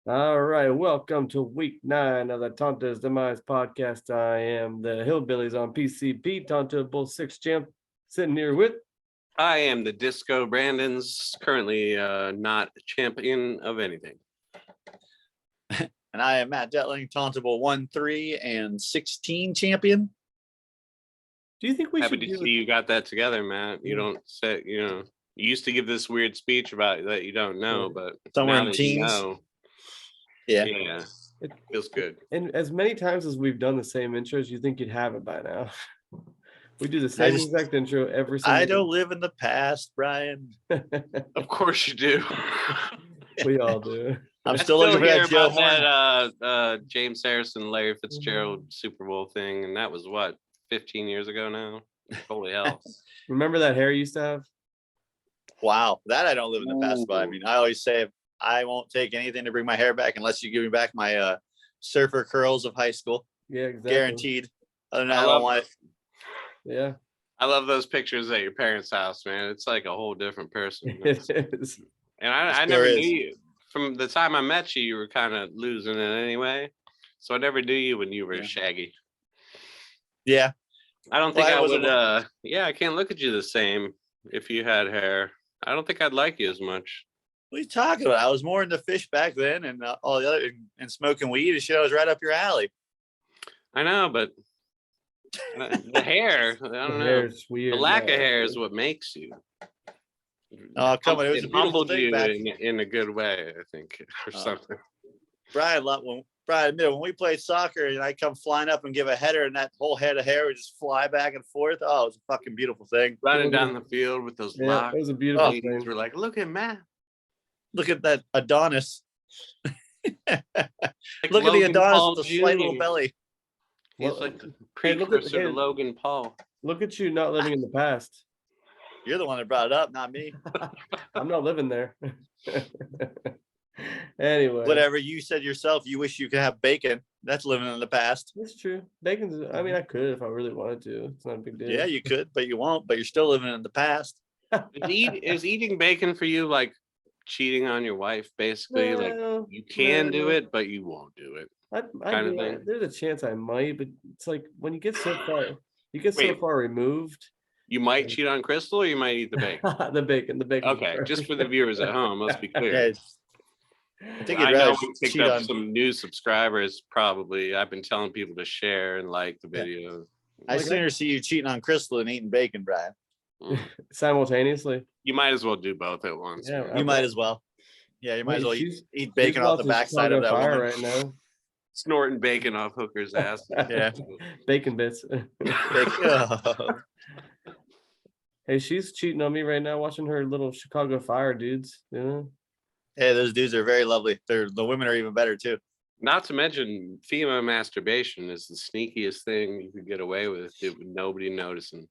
All right, welcome to week 9 of the Tonto's Demise podcast. I am the Hillbillies on PCP, Tonto Bull 6 champ, sitting here with. I am the Disco Brandon's, currently not champion of anything. And I am Matt Detling, Tauntable 1, 3, and 16 champion. Do you think we Happy should to see you got that together, Matt. You don't say, you used to give this weird speech about that you don't know, but somewhere now in that teens. you know, Yeah. It feels good. And as many times as we've done the same intros, you think you'd have it by now. We do the same exact intro every single I don't live in the past, Brian. Of course you do. We all do. I'm still looking for that Joe Horn. That James Harrison, Larry Fitzgerald Super Bowl thing, and that was what, 15 years ago now? Holy hell. Remember that hair you used to have? Wow, that I don't live in the past, but I mean, I always say I won't take anything to bring my hair back unless you give me back my surfer curls of high school. Yeah, exactly. Guaranteed. Other than that, I don't want it. Yeah. I love those pictures at your parents' house, man. It's like a whole different person. It is. And I never knew you. From the time I met you, you were kind of losing it anyway. So I never knew you when you were shaggy. Yeah. I don't think I would. I can't look at you the same if you had hair. I don't think I'd like you as much. What are you talking about? I was more into fish back then, and all the other and smoking weed and shit. I was right up your alley. I know, but the hair, I don't know. Hair's weird. The lack of hair is what makes you. Oh, come on! It was a beautiful thing back in a good way, I think, or something. Brian, when we played soccer and I come flying up and give a header, and that whole head of hair would just fly back and forth. Oh, it was a fucking beautiful thing. Running down the field with those locks. It was a beautiful thing. We're like, look at Matt. Look at that Adonis. Like Look at the Adonis Paul with the slight little Jr. belly. He's like the precursor to Logan Paul. Look at you not living in the past. You're the one that brought it up, not me. I'm not living there. Anyway. Whatever, you said yourself, you wish you could have bacon. That's living in the past. That's true. Bacon's, I mean, I could if I really wanted to. It's not a big deal. Yeah, you could, but you won't. But you're still living in the past. Is eating bacon for you like cheating on your wife, basically? Like you can do it, but you won't do it. Kind of thing. There's a chance I might, but it's like when you get so far removed. You might cheat on Crystal, or you might eat the bacon. the bacon. Okay, just for the viewers at home, let's be clear. Yeah, I think I know we picked up some new subscribers. Probably, I've been telling people to share and like the video. I sooner see you cheating on Crystal than eating bacon, Brian. Simultaneously. You might as well do both at once. Yeah, you might as well. Yeah, you might as well eat bacon off the backside of that woman right now. Snorting bacon off hookers' ass. Yeah, bacon bits. Bacon. Hey, she's cheating on me right now, watching her little Chicago Fire dudes. You know. Hey, those dudes are very lovely. The women are even better too. Not to mention, female masturbation is the sneakiest thing you could get away with nobody noticing.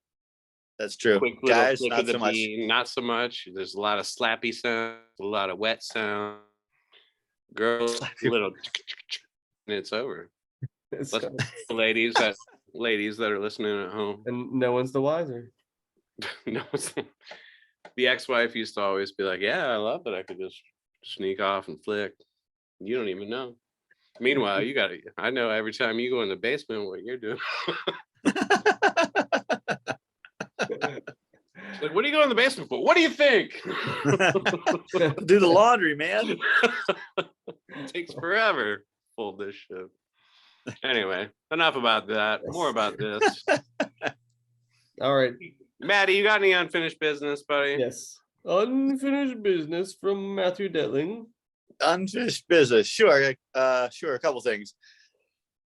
That's true. Guys, not so much. Not so much. There's a lot of slappy sound, a lot of wet sound. Girls, a little, and it's over. Ladies that are listening at home, and no one's the wiser. No, the ex-wife used to always be like, "Yeah, I love that I could just sneak off and flick. You don't even know." Meanwhile, I know every time you go in the basement what you're doing. Like, what do you go in the basement for? What do you think? Do the laundry, man. It takes forever. Fold this shit. Anyway, enough about that. More about this. All right. Maddie, you got any unfinished business, buddy? Yes. Unfinished business from Matthew Detling. Unfinished business. Sure. A couple things.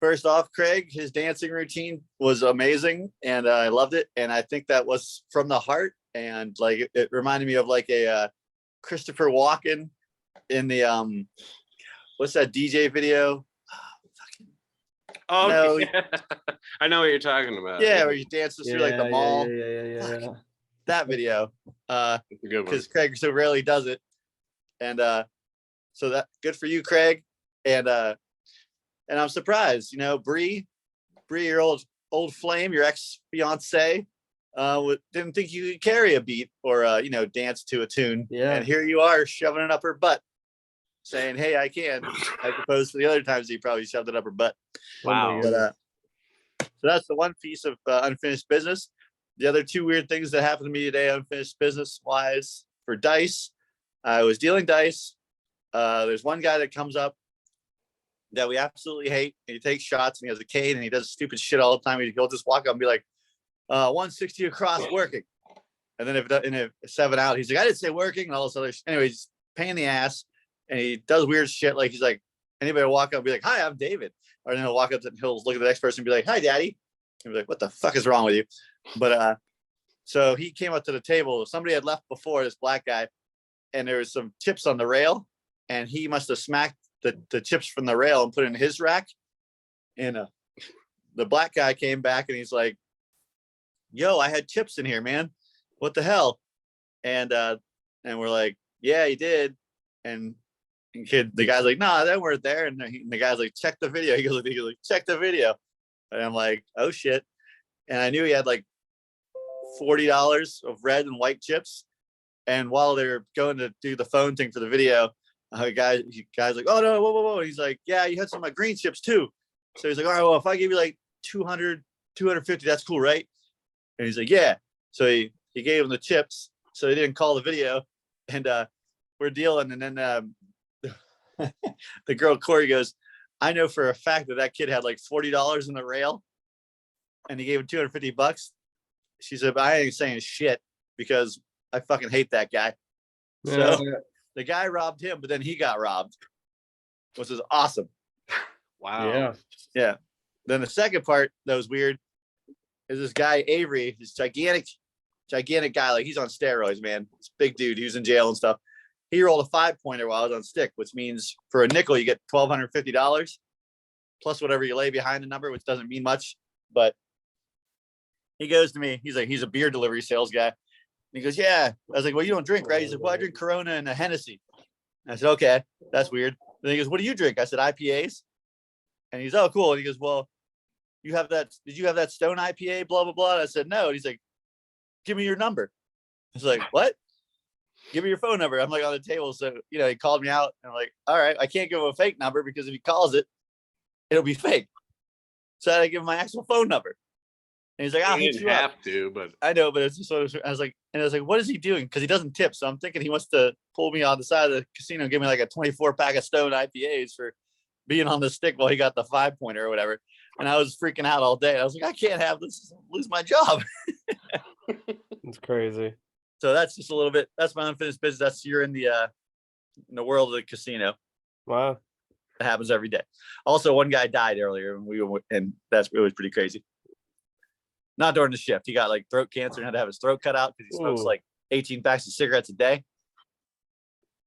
First off, Craig, his dancing routine was amazing and I loved it. And I think that was from the heart. And like, it reminded me of like a Christopher Walken in the, what's that DJ video? Oh, no. Yeah. I know what you're talking about. Yeah, where he dances through like the mall. Yeah. That video. It's a good one. Because Craig so rarely does it. And so that good for you, Craig. And I'm surprised, you know, Bree, your old flame, your ex-fiance, didn't think you could carry a beat or dance to a tune. Yeah. And here you are shoving it up her butt. saying, "Hey, I can," as opposed to the other times he probably shoved it up her butt. Wow. But so that's the one piece of unfinished business. The other two weird things that happened to me today, unfinished business wise, for dice, I was dealing dice. There's one guy that comes up that we absolutely hate. And he takes shots and he has a cane and he does stupid shit all the time. He'll just walk up and be like, 160 across working. And then if 7 out, he's like, I didn't say working and all this other shit. Anyway, he's pain in the ass and he does weird shit. Like he's like, anybody will walk up and be like, hi, I'm David. Or then he'll walk up and he'll look at the next person and be like, hi, daddy. And be like, what the fuck is wrong with you? But so he came up to the table. Somebody had left before, this black guy, and there was some chips on the rail, and he must have smacked the chips from the rail and put it in his rack. And the black guy came back and he's like, yo, I had chips in here, man. What the hell? And we're like, yeah, he did. And the guy's like, nah, they weren't there. And the guy's like, check the video. He goes like, check the video. And I'm like, oh shit. And I knew he had like $40 of red and white chips. And while they were going to do the phone thing for the video, guy's like, oh no, whoa. He's like, yeah, you had some of my green chips too. So he's like, all right, well, if I give you like 200, 250, that's cool, right? And he's like, yeah. So he gave him the chips. So he didn't call the video. And we're dealing. And then the girl Corey goes, I know for a fact that kid had like $40 in the rail and he gave him $250. She said, but I ain't saying shit because I fucking hate that guy. So the guy robbed him, but then he got robbed, which is awesome. Wow. Yeah. Then the second part that was weird is this guy, Avery, this gigantic guy. Like he's on steroids, man. This big dude. He was in jail and stuff. He rolled a 5-pointer while I was on stick, which means for a nickel, you get $1,250 plus whatever you lay behind the number, which doesn't mean much. But he goes to me. He's like, he's a beer delivery sales guy. And he goes, yeah. I was like, well, you don't drink, right? He's like, well, I drink Corona and a Hennessy. And I said, okay, that's weird. Then he goes, what do you drink? I said, IPAs. And he's, oh, cool. And he goes, well, you have that. Did you have that Stone IPA? Blah, blah, blah. And I said, no. And he's like, give me your number. I was like, what? Give me your phone number. I'm like on the table. So, he called me out and I'm like, all right, I can't give him a fake number because if he calls it, it'll be fake. So I had to give him my actual phone number. And he's like, I'll hit you up. But I know, but it's just sort of, I was like, what is he doing? Because he doesn't tip. So I'm thinking he wants to pull me on the side of the casino and give me like a 24-pack of Stone IPAs for being on the stick while he got the 5-pointer or whatever. And I was freaking out all day. I was like, I can't have this, lose my job. It's crazy. So that's just a little bit, that's my unfinished business. You're in the world of the casino. Wow. It happens every day. Also, one guy died earlier and it was pretty crazy. Not during the shift. He got like throat cancer and had to have his throat cut out because he smokes like 18 packs of cigarettes a day.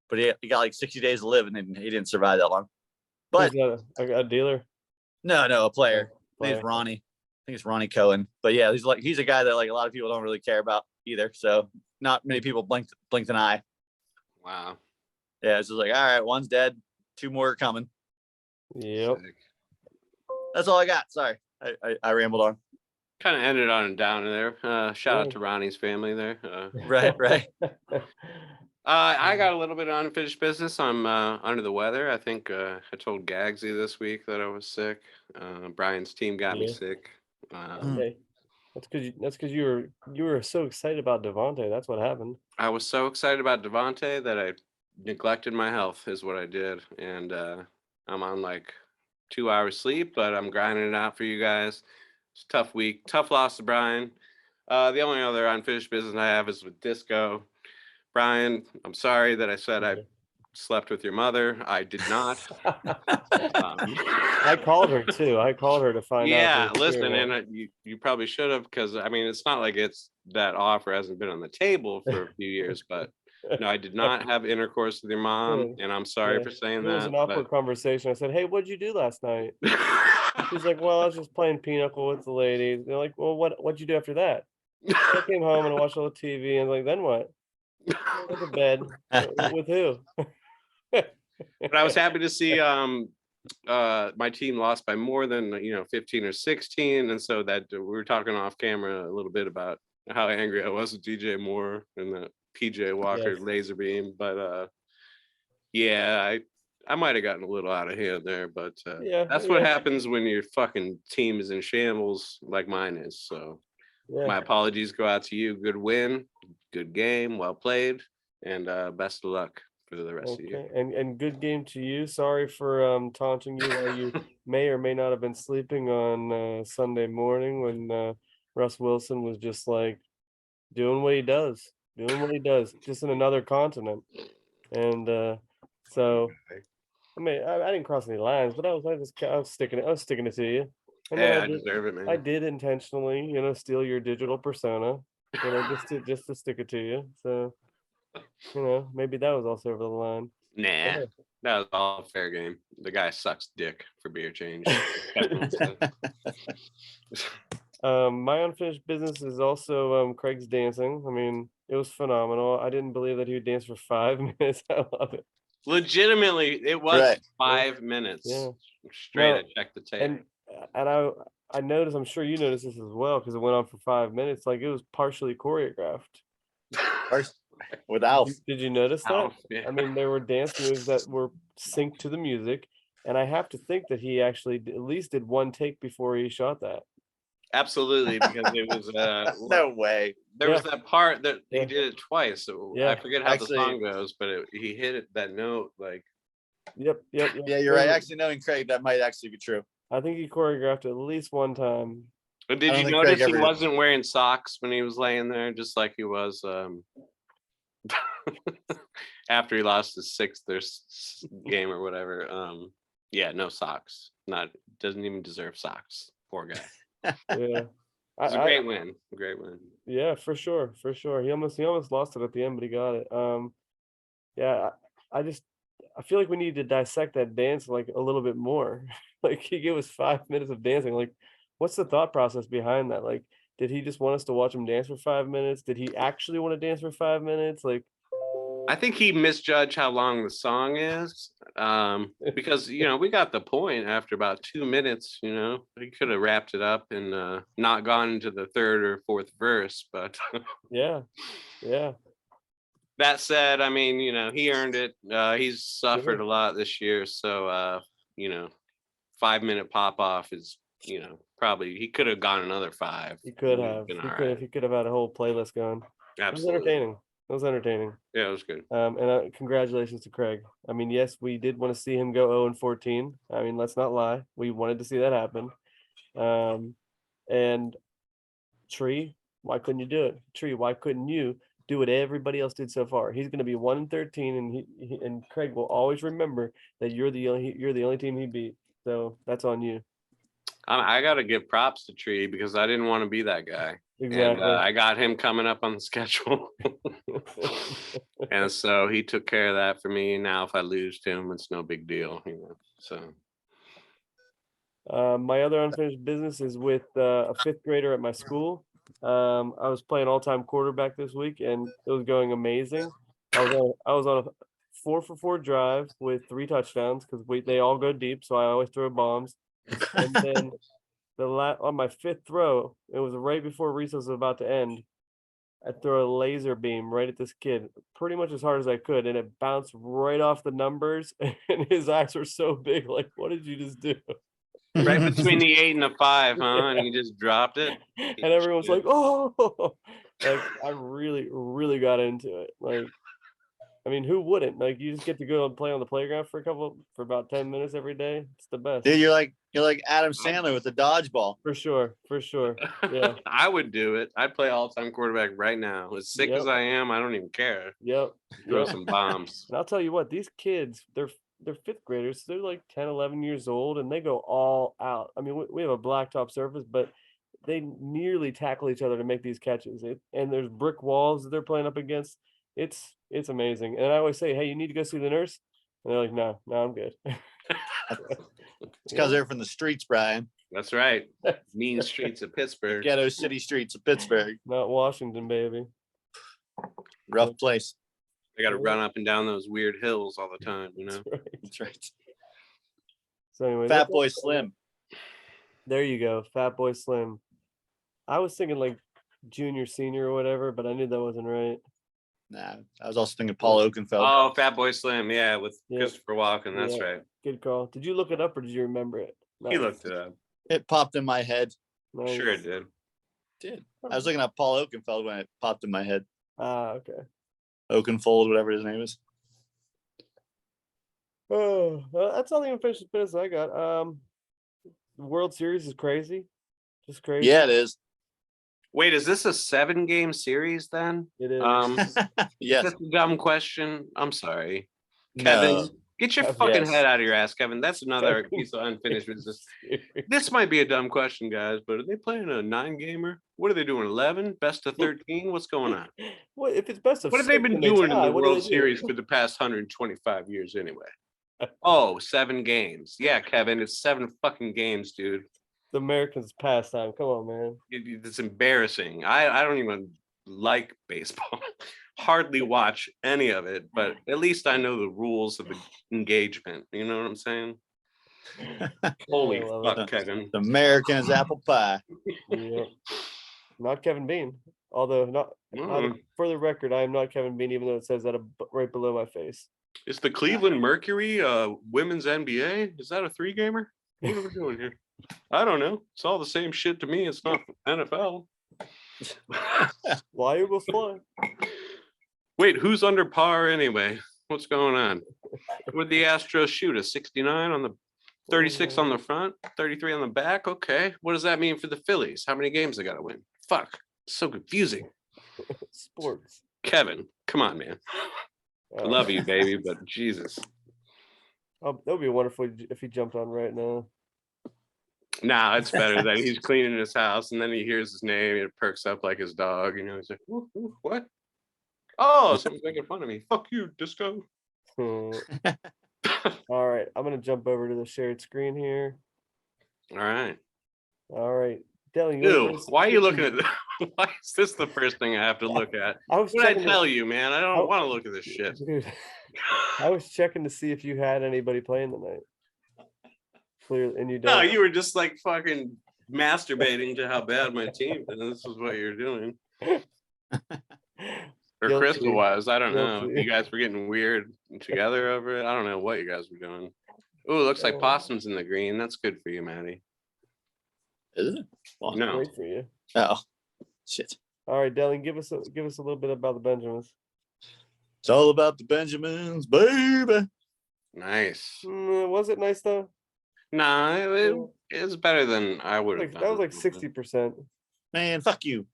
But he got like 60 days to live and then he didn't survive that long. But a dealer? No, a player. His name's Ronnie. I think it's Ronnie Cohen. But yeah, he's a guy that like a lot of people don't really care about either. So not many people blinked an eye. Wow. Yeah, it's just like, all right, one's dead, 2 more are coming. Yep. That's all I got. Sorry, I rambled on. Kind of ended on a downer there. Shout out to Ronnie's family there. Right. I got a little bit of unfinished business. I'm under the weather. I think I told Gagsy this week that I was sick. Brian's team got me sick. Okay. That's because you were so excited about Devontae. That's what happened. I was so excited about Devontae that I neglected my health is what I did. And I'm on like 2 hours sleep, but I'm grinding it out for you guys. It's a tough week. Tough loss to Brian. The only other unfinished business I have is with Disco. Brian, I'm sorry that I said I slept with your mother. I did not. I called her too. I called her to find out. Yeah, listen, and you probably should have, because I mean, it's not like it's that offer hasn't been on the table for a few years, but no, I did not have intercourse with your mom, and I'm sorry for saying that. It was an awkward conversation. I said, "Hey, what'd you do last night?" She's like, "Well, I was just playing pinochle with the ladies." They're like, "Well, what'd you do after that?" I came home and I watched all the TV, and like, then what? I went to bed. With who? But I was happy to see my team lost by more than 15 or 16, and so that we were talking off camera a little bit about how angry I was with DJ Moore and the PJ Walker laser beam. But yeah, I might have gotten a little out of hand there, but Yeah, that's what happens when your fucking team is in shambles like mine is. So my apologies go out to you. Good win, good game, well played, and best of luck for the rest of the year. And good game to you. Sorry for taunting you while you may or may not have been sleeping on Sunday morning when Russ Wilson was just like doing what he does, just in another continent. And so I mean, I didn't cross any lines, but I was sticking it to you. And then Hey, I deserve it, man. I did intentionally, steal your digital persona, just to stick it to you. So, maybe that was also over the line. Nah, that was all fair game. The guy sucks dick for beer change. My unfinished business is also Craig's dancing. I mean, it was phenomenal. I didn't believe that he would dance for 5 minutes. I love it. Legitimately, it was 5 minutes. Yeah. Straight. I checked the tape. And I noticed. I'm sure you noticed this as well because it went on for 5 minutes. Like it was partially choreographed. With Alf. Did you notice that? Yeah. I mean, there were dance moves that were synced to the music, and I have to think that he actually at least did one take before he shot that. Absolutely, because it was no way. There was that part that he did it twice. So I forget how the song goes, but he hit it that note like. Yep. Yeah, you're right. Actually, knowing Craig, that might actually be true. I think he choreographed it at least one time. But did you notice he wasn't wearing socks when he was laying there, just like he was after he lost his 6th game or whatever? Yeah, no socks. Doesn't even deserve socks. Poor guy. Yeah. It's a great win. Great win. Yeah, for sure. He almost lost it at the end, but he got it. Yeah, I feel like we need to dissect that dance like a little bit more. Like he gave us 5 minutes of dancing. Like, what's the thought process behind that? Like, did he just want us to watch him dance for 5 minutes? Did he actually want to dance for 5 minutes? Like, I think he misjudged how long the song is. Because we got the point after about 2 minutes. He could have wrapped it up and not gone into the 3rd or 4th verse, but yeah. That said, I mean, he earned it. He's suffered a lot this year, so 5-minute pop off is, probably he could have gone another 5. He could have. He could have had a whole playlist going. Absolutely. It was entertaining. Yeah, it was good. And congratulations to Craig. I mean, yes, we did want to see him go 0-14. I mean, let's not lie. We wanted to see that happen. And Tree, why couldn't you do it? Tree, why couldn't you do what everybody else did so far? He's going to be 1-13, and and Craig will always remember that you're the only team he beat. So that's on you. I got to give props to Tree because I didn't want to be that guy. Exactly. And I got him coming up on the schedule. And so he took care of that for me. Now, if I lose to him, it's no big deal, so. My other unfinished business is with a 5th grader at my school. I was playing all-time quarterback this week, and it was going amazing. I was on a 4-for-4 drive with 3 touchdowns because they all go deep, so I always throw bombs. And then on my 5th throw, it was right before recess was about to end. I throw a laser beam right at this kid, pretty much as hard as I could, and it bounced right off the numbers. And his eyes were so big, like, "What did you just do?" Right between the 8 and the 5, huh? Yeah. And he just dropped it. And everyone's like, "Oh!" Like I really, really got into it. Like, I mean, who wouldn't? Like, you just get to go and play on the playground for about 10 minutes every day. It's the best. Dude, you're like Adam Sandler with the dodgeball. For sure. Yeah. I would do it. I'd play all-time quarterback right now. As sick as I am, I don't even care. Yep. Throw some bombs. And I'll tell you what, these kids, they're 5th graders. So they're like 10, 11 years old, and they go all out. I mean, we have a blacktop surface, but they nearly tackle each other to make these catches. And there's brick walls that they're playing up against. It's amazing. And I always say, "Hey, you need to go see the nurse." And they're like, "No, I'm good." It's because they're from the streets, Brian. That's right. Mean streets of Pittsburgh. Ghetto city streets of Pittsburgh. Not Washington, baby. Rough place. I got to run up and down those weird hills all the time, That's right. So anyway, Fat Boy Slim. There you go, Fat Boy Slim. I was thinking like junior, senior, or whatever, but I knew that wasn't right. Nah, I was also thinking Paul Oakenfeld. Oh, Fat Boy Slim, yeah, with Yeah. Christopher Walken. That's Yeah. right. Good call. Did you look it up or did you remember it? He looked it up. It popped in my head. Nice. Sure it did. I was looking at Paul Oakenfeld when it popped in my head. Okay. Oakenfold, whatever his name is. Oh, that's all the unfinished business I got. The World Series is crazy. Just crazy. Yeah, it is. Wait, is this a 7-game series then? It is. Yes. That's a dumb question. I'm sorry. Kevin, No. get your Yes. fucking head out of your ass, Kevin. That's another piece of unfinished business. This might be a dumb question, guys, but are they playing a 9-gamer? What are they doing? 11? Best of 13? What's going on? What if it's best of? What have they 6 been and they doing in tie, the what do World they do? Series for the past 125 years anyway? Oh, 7 games. Yeah, Kevin, it's 7 fucking games, dude. The Americans' pastime. Come on, man. It's embarrassing. I don't even like baseball. Hardly watch any of it, but at least I know the rules of the engagement. You know what I'm saying? Holy love fuck, it. Kevin. The Americans apple pie. Yeah. Not Kevin Bean. Although not for the record, I am not Kevin Bean, even though it says that right below my face. Is the Cleveland Mercury women's NBA? Is that a 3-gamer? What are we doing here? I don't know. It's all the same shit to me. It's not NFL. Why was fly? Wait, who's under par anyway? What's going on? Would the Astros shoot a 69 on the 36 on the front, 33 on the back? Okay. What does that mean for the Phillies? How many games they got to win? Fuck. It's so confusing. Sports. Kevin, come on, man. I love you, baby, but Jesus. That would be wonderful if he jumped on right now. Nah, it's better that he's cleaning his house and then he hears his name and it perks up like his dog. You know, he's like, ooh, ooh, what? Oh, someone's making fun of me. Fuck you, Disco. All right, I'm gonna jump over to the shared screen here. All right. Dylan, Ew, why are you looking at why is this the first thing I have to look at? What did I tell you, man? I don't want to look at this shit. Dude, I was checking to see if you had anybody playing tonight. Clearly, and you don't. No, you were just like fucking masturbating to how bad my team is. This is what you're doing. Or Guilty. Crystal was. I don't know. Guilty. You guys were getting weird together over it. I don't know what you guys were doing. Oh, looks like Possum's in the green. That's good for you, Maddie. Is it? Well, no. Great for you. Oh, shit. All right, Dylan, give us a little bit about the Benjamins. It's all about the Benjamins, baby. Nice. Was it nice though? Nah, it was better than I would have. That was like 60%. Man, fuck you.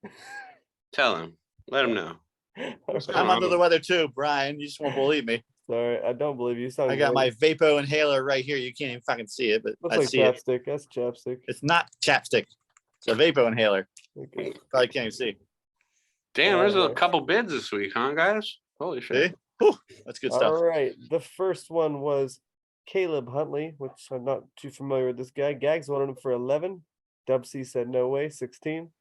Tell him. Let him know. I'm under the weather too, Brian. You just won't believe me. Sorry, I don't believe you. I got my Vapo inhaler right here. You can't even fucking see it, but looks I like see it. chapstick. That's chapstick. It's not chapstick. It's a Vapo inhaler. Okay. Probably can't even see. Damn, there's a couple bids this week, huh, guys? Holy shit. See? Whew, that's good stuff. All right. The first one was Caleb Huntley, which I'm not too familiar with this guy. Gags wanted him for 11. Dub C said no way, 16.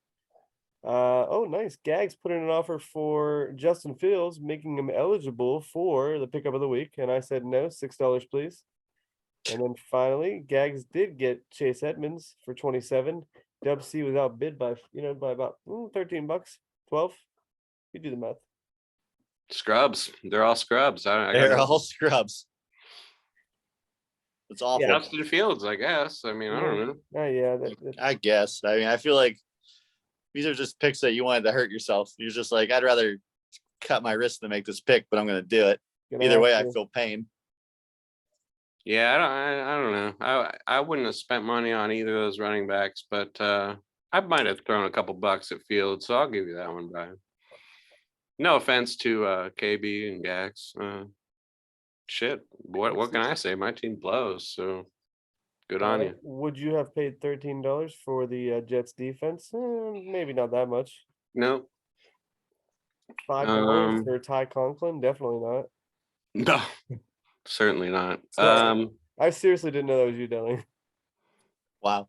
Oh, nice. Gags put in an offer for Justin Fields, making him eligible for the pickup of the week. And I said no, $6, please. And then finally, Gags did get Chase Edmonds for 27. Dub C was outbid by about $13, 12. You do the math. Scrubs. They're all scrubs. They're all scrubs. It's awful. Justin Fields, I guess. I mean, I don't know. Yeah. I guess. I mean, I feel like these are just picks that you wanted to hurt yourself. You're just like, I'd rather cut my wrist than make this pick, but I'm going to do it. Either way, I feel pain. Yeah, I don't know. I wouldn't have spent money on either of those running backs, but I might have thrown a couple bucks at Fields, so I'll give you that one, Brian. No offense to KB and Gags. Shit, what can I say? My team blows, so good on you. Would you have paid $13 for the Jets defense? Maybe not that much. No. $5 for Ty Conklin? Definitely not. No, certainly not. I seriously didn't know that was you, Dylan. Wow.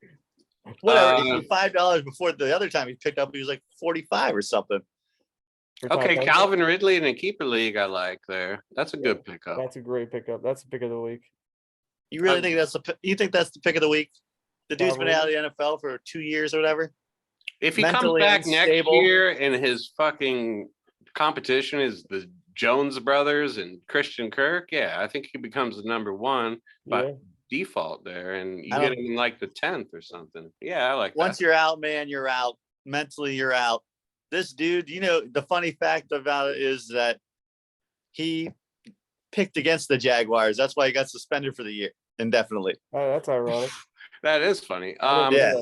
Whatever. $5 before the other time he picked up, he was like 45 or something. Okay, Calvin Ridley in a keeper league I like there. That's a good pickup. That's a great pickup. That's the pick of the week. You really think that's the pick of the week? The dude's been out of the NFL for 2 years or whatever. If he comes back next year and his fucking competition is the Jones brothers and Christian Kirk, yeah, I think he becomes the number one by default there, and you get him in like the 10th or something. Yeah, I like that. Once you're out, man, you're out. Mentally, you're out. This dude, the funny fact about it is that he picked against the Jaguars. That's why he got suspended for the year indefinitely. Oh, that's ironic. That is funny. Yeah.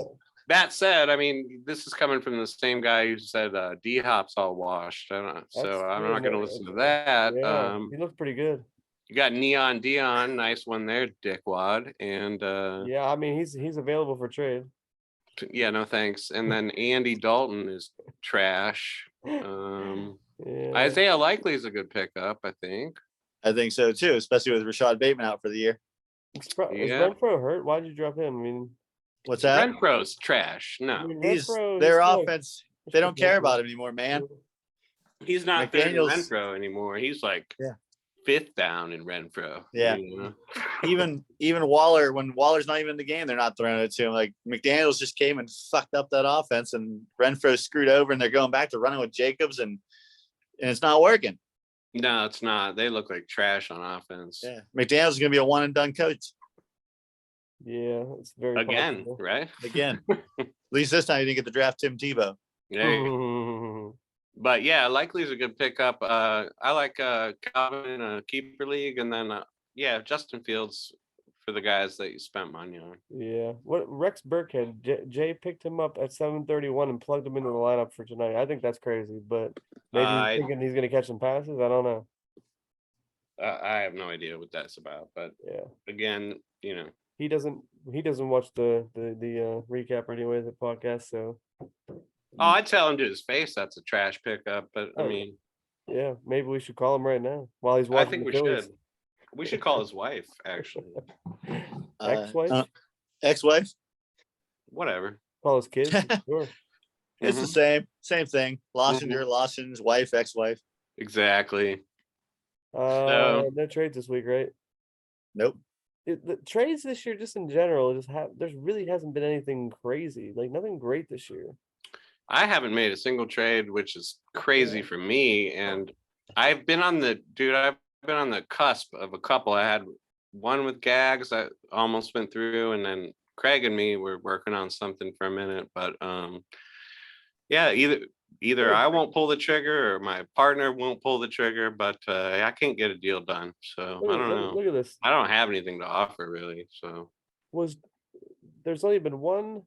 That said, I mean, this is coming from the same guy who said D-Hop's all washed. I'm not going to listen to that. Yeah, he looks pretty good. You got Neon Dion, nice one there, dickwad, and yeah, I mean he's available for trade. Yeah, no thanks. And then Andy Dalton is trash. Isaiah Likely is a good pickup, I think. I think so too, especially with Rashad Bateman out for the year. Is Renfro hurt? Why did you drop him? I mean, what's that? Renfro's trash. No, I mean, their offense. They don't care about him anymore, man. He's not Renfro anymore. He's like fifth down in Renfro. Yeah. Even Waller, when Waller's not even in the game, they're not throwing it to him. Like McDaniels just came and fucked up that offense, and Renfro screwed over, and they're going back to running with Jacobs, and it's not working. No, it's not. They look like trash on offense. Yeah. McDaniels is going to be a one and done coach. Yeah, it's very possible. Right? Again. At least this time you didn't get to draft Tim Tebow. Yeah. But yeah, Likely is a good pickup. I like Calvin in a keeper league, and then Justin Fields for the guys that you spent money on. Yeah. What Rex Burkhead, Jay picked him up at 7:31 and plugged him into the lineup for tonight. I think that's crazy, but maybe he's thinking he's going to catch some passes. I don't know. I have no idea what that's about, but again, he doesn't watch the recap or anyways the podcast, so. Oh, I'd tell him to his face that's a trash pickup, but I mean, yeah, maybe we should call him right now while he's watching. I think we should. We should call his wife, actually. Ex-wife? Ex-wife? Whatever. Call his kids? Sure. It's the same thing. Lawson's wife, ex-wife. Exactly. No trades this week, right? Nope. The trades this year, just in general, there really hasn't been anything crazy. Like nothing great this year. I haven't made a single trade, which is crazy for me. And I've been on the cusp of a couple. I had one with Gags I almost went through, and then Craig and me were working on something for a minute. But either I won't pull the trigger or my partner won't pull the trigger, but I can't get a deal done. So I don't know. Look at this. I don't have anything to offer really. So there's only been 1,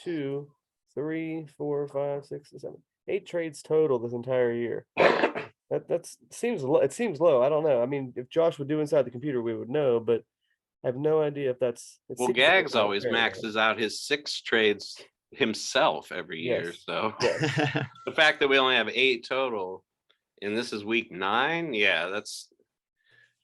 2, 3, 4, 5, 6, 7, 8 trades total this entire year. That seems low. It seems low. I don't know. I mean, if Josh would do inside the computer, we would know, but I have no idea if that's. Well, Gags always maxes out his 6 trades himself every year. So the fact that we only have 8 total, and this is week 9, that's.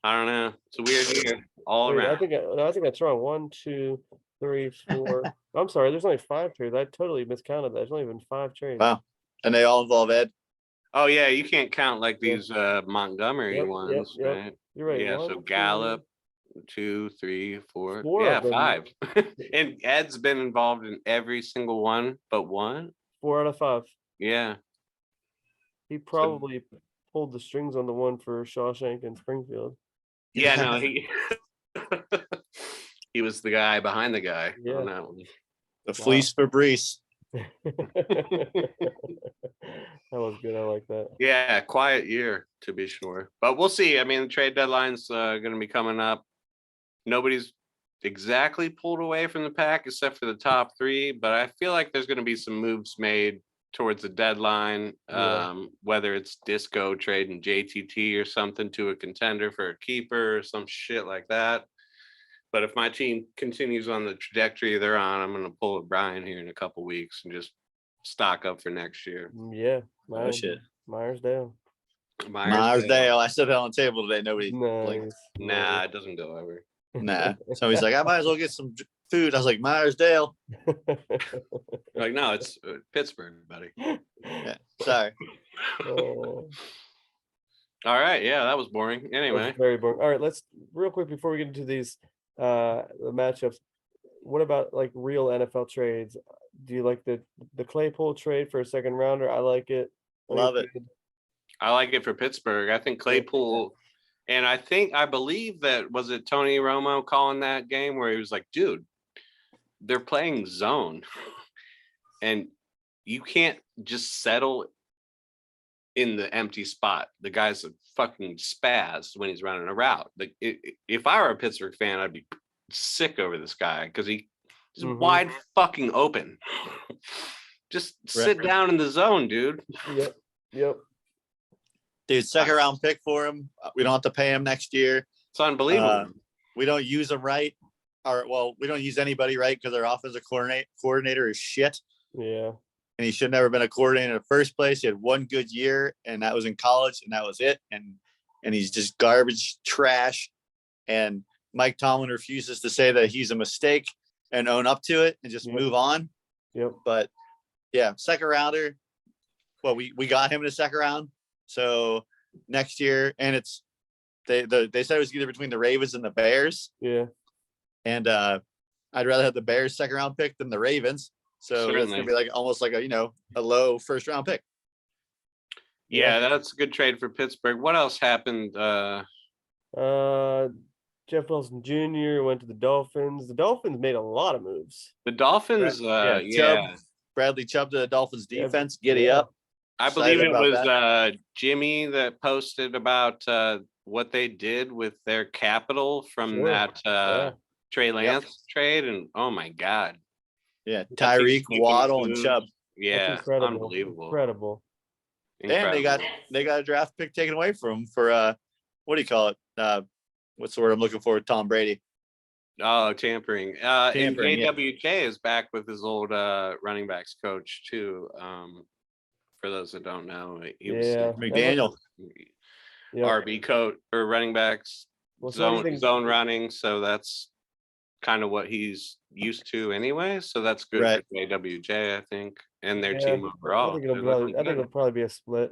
I don't know. It's a weird year all around. I think that's wrong. 1, 2, 3, 4. I'm sorry. There's only 5 trades. I totally miscounted that. There's only been 5 trades. Wow. And they all involve Ed. Oh yeah, you can't count like these Montgomery ones, right? You're right. Yeah, so Gallup, 2, 3, 4. Yeah, 5. And Ed's been involved in every single one but one. 4 out of 5. Yeah. He probably pulled the strings on the one for Shawshank and Springfield. Yeah, no, he was the guy behind the guy on that one. The fleece for Brees. That was good. I like that. Yeah, quiet year to be sure, but we'll see. I mean, the trade deadline's going to be coming up. Nobody's exactly pulled away from the pack except for the top 3, but I feel like there's going to be some moves made towards the deadline, whether it's Disco trading JTT or something to a contender for a keeper or some shit like that. But if my team continues on the trajectory they're on, I'm going to pull a Brian here in a couple weeks and just stock up for next year. Yeah. Oh, shit. Myersdale. I said that on the table today. Nobody blinked. Nah, it doesn't go over. Nah. Somebody's like, I might as well get some food. I was like, Myersdale. Like, no, it's Pittsburgh, buddy. Yeah, sorry. All right. Yeah, that was boring. Anyway. Very boring. All right, let's real quick before we get into these the matchups. What about like real NFL trades? Do you like the Claypool trade for a second rounder? I like it. Love it. I like it for Pittsburgh. I think Claypool, and I believe that was it Tony Romo calling that game where he was like, dude, they're playing zone and you can't just settle in the empty spot. The guy's a fucking spaz when he's running a route. Like if I were a Pittsburgh fan, I'd be sick over this guy because he's wide fucking open. Just sit down in the zone, dude. Yep. Dude, second round pick for him. We don't have to pay him next year. It's unbelievable. We don't use him right. We don't use anybody right because our offensive coordinator is shit. Yeah. And he should never been a coordinator in the first place. He had one good year, and that was in college, and that was it. And he's just garbage, trash. And Mike Tomlin refuses to say that he's a mistake and own up to it and just move on. Yep. But yeah, second rounder. Well, we got him in the second round. So next year, and it's they said it was either between the Ravens and the Bears. Yeah. And I'd rather have the Bears second round pick than the Ravens. So it's gonna be like almost like a low first round pick. Yeah, that's a good trade for Pittsburgh. What else happened? Jeff Wilson Jr. went to the Dolphins. The Dolphins made a lot of moves. The Dolphins, Bradley Chubb to the Dolphins defense. Giddy up. I believe it was Jimmy that posted about what they did with their capital from that Trey Lance trade, and oh my god. Yeah, Tyreek, Waddle, and Chubb. Yeah, incredible. Unbelievable. Incredible. And they got a draft pick taken away from him for what do you call it? What's the word I'm looking for? Tom Brady. Oh, tampering. And AWJ is back with his old running backs coach too. For those that don't know, he was McDaniel. RB coach or running backs zone running. So that's kind of what he's used to anyway. So that's good for AWJ, I think, and their team overall. I think it'll probably be a split.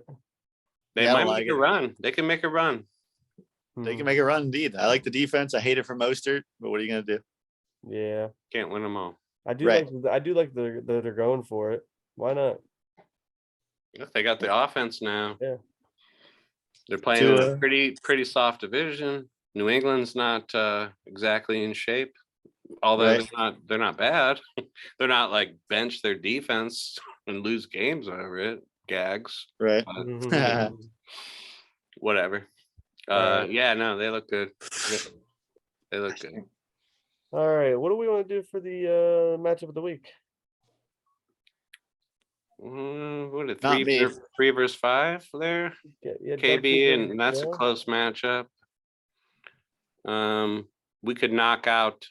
They might make a run. They can make a run. They can make a run indeed. I like the defense. I hate it for Mostert, but what are you gonna do? Yeah, can't win them all. I do like that they're going for it. Why not? If they got the offense now. Yeah. They're playing in a pretty soft division. New England's not exactly in shape. Although they're not bad. They're not like bench their defense and lose games over it. Gags. Right. Whatever. They look good. They look good. All right. What do we want to do for the matchup of the week? What a 3 versus 5 there? KB, and that's a close matchup. We could knock out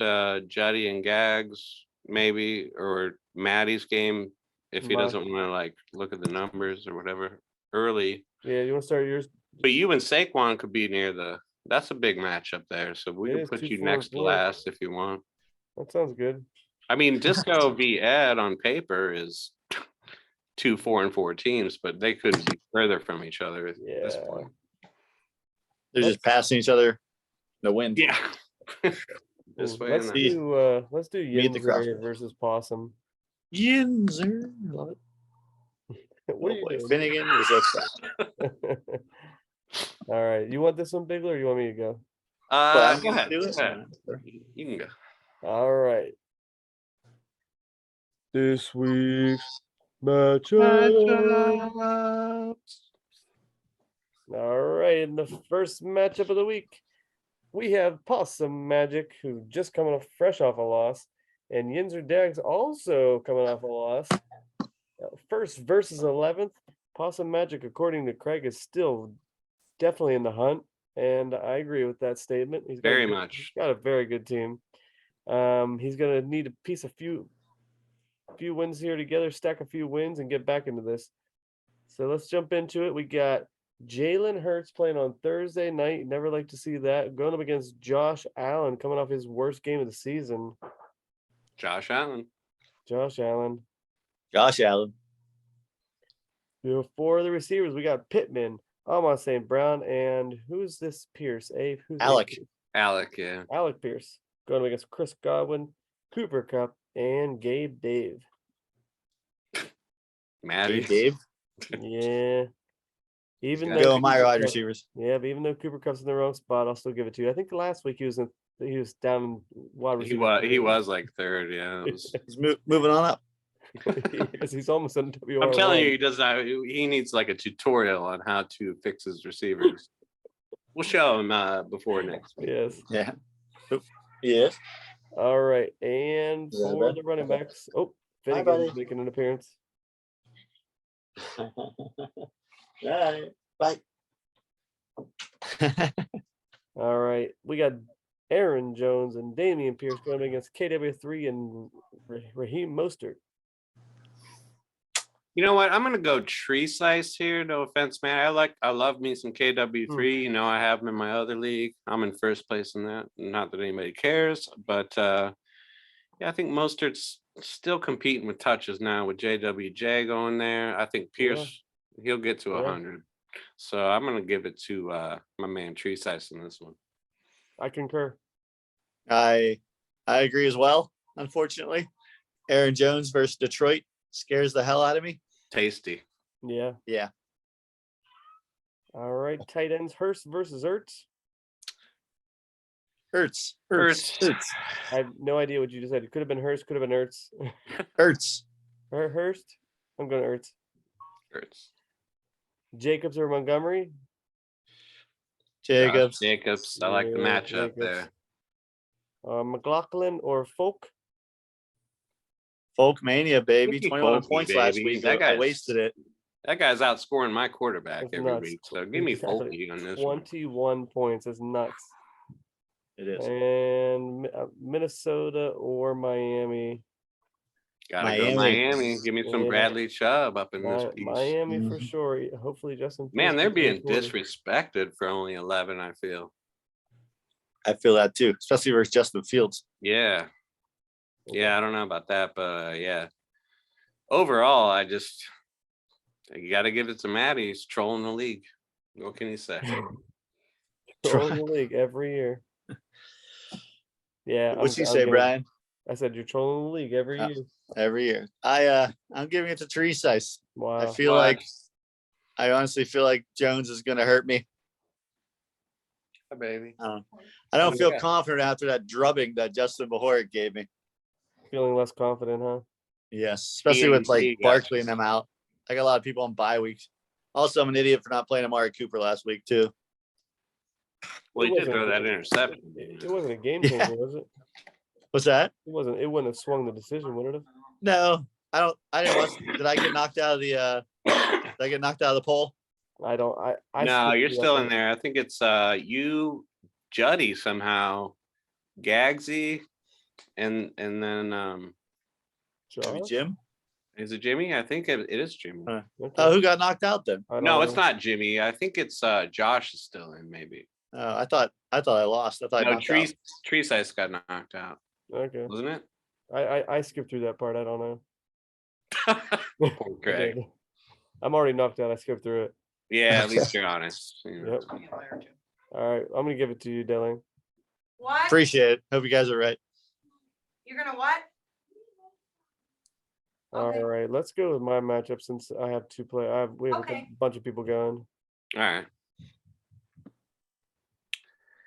Juddy and Gags maybe, or Maddie's game if he doesn't want to like look at the numbers or whatever early. Yeah, you want to start yours? But you and Saquon could be near that's a big matchup there. So we can put you next to last if you want. That sounds good. I mean, Disco v. Ed on paper is 2 4-4 teams, but they couldn't be further from each other at this point. They're just passing each other the wind. Yeah. This way. Let's do Yinzer versus Possum. Yinzer. Love it. What are you doing? Finnegan is upset. All right. You want this one, Bigler, or you want me to go? Go ahead. You can go. All right. This week's matchup. All right. In the first matchup of the week, we have Possum Magic, who just coming fresh off a loss, and Yinzer Dags also coming off a loss. First versus 11th. Possum Magic, according to Craig, is still definitely in the hunt, and I agree with that statement. He's got a very good team. He's gonna need to piece a few wins here together, stack a few wins, and get back into this. So let's jump into it. We got Jalen Hurts playing on Thursday night. Never like to see that. Going up against Josh Allen, coming off his worst game of the season. Josh Allen. For the receivers, we got Pittman, Amon St. Brown, and who's this Pierce? Alec. Yeah. Alec Pierce. Going up against Chris Godwin, Cooper Kupp, and Gabe Dave. Maddie. Dave? Yeah. Even Go though Go my Cooper wide Kupp- receivers. Yeah, but even though Cooper Cup's in the wrong spot, I'll still give it to you. I think last week he was down wide He receiver. he was like third. Yeah. It was- He's moving on up. Yes, he's almost on WR1. I'm telling you, he does not. He needs like a tutorial on how to fix his receivers. We'll show him before next week. Yes. Yeah. Yes. All right, and Yeah, for bud. the running backs, buddy. Finnegan's making an appearance. All right. Bye. All right, we got Aaron Jones and Damian Pierce going against KW3 and Raheem Mostert. You know what? I'm gonna go tree size here. No offense, man. I love me some KW3. You know, I have him in my other league. I'm in first place in that. Not that anybody cares, but yeah, I think Mostert's still competing with touches now with JWJ going there. I think Pierce he'll get to 100. So I'm gonna give it to my man tree size in this one. I concur. I agree as well. Unfortunately, Aaron Jones versus Detroit scares the hell out of me. Tasty. Yeah. Yeah. All right, tight ends Hurst versus Ertz. Hurts. I have no idea what you just said. It could have been Hurst, could have been Ertz. Hurts. Hurst. I'm going Ertz. Hurts. Jacobs or Montgomery? Jacobs. Jacobs. I like the Yeah, matchup there. McLaughlin or Folk? Folk Mania, baby. Give me 21 Folky, points last baby. week. That I guy's- wasted it. That guy's outscoring my quarterback That's every nuts. week. So give me Exactly. Folky on this one. 21 points. That's nuts. It is. And Minnesota or Miami? Gotta go Miami. Give me some Yeah. Bradley Chubb up in this piece. Miami for Mhm. sure. Hopefully Justin. Man, Fields they're can being score. disrespected for only 11, I feel. I feel that too, especially versus Justin Fields. Yeah. Yeah, I don't know about that, but yeah. Overall, you got to give it to Matty. He's trolling the league. What can you say? Trolling the league every year. Yeah. What'd you say, Brian? I said you're trolling the league every year. Every year. I'm giving it to tree size. Wow. I feel like I honestly feel like Jones is gonna hurt me. Hi, baby. I don't feel confident after that drubbing that Justin Bahoric gave me. Feeling less confident, huh? Yes, especially with like Barkley and them out. I got a lot of people on bye weeks. Also, I'm an idiot for not playing Amari Cooper last week too. Well, he did throw that interception. It wasn't a game changer, was it? What's that? It wasn't. It wouldn't have swung the decision, would it have? No, I don't. I didn't watch. Did I get knocked out of the? Did I get knocked out of the poll? I don't. I No, skipped you're through still that in there. I think it's you, Juddy somehow, Gagsy, and then one. Maybe Josh? Jim. is it Jimmy? I think it is Jimmy. Okay. Oh, who got knocked out then? I don't No, know. it's not Jimmy. I think it's Josh is still in, maybe. I thought I lost. I thought I No, knocked out. Tree Size got knocked out, Okay. wasn't it? I skipped through that part. I don't know. Poor I Craig. did. I'm already knocked out. I skipped through it. Yeah, at least you're honest. You know. Yep. All right. I'm gonna give it to you, Dylan. What? Appreciate it. Hope you guys are right. You're gonna what? Okay. All right. Let's go with my matchup since I have we have a Okay. bunch of people going. All right.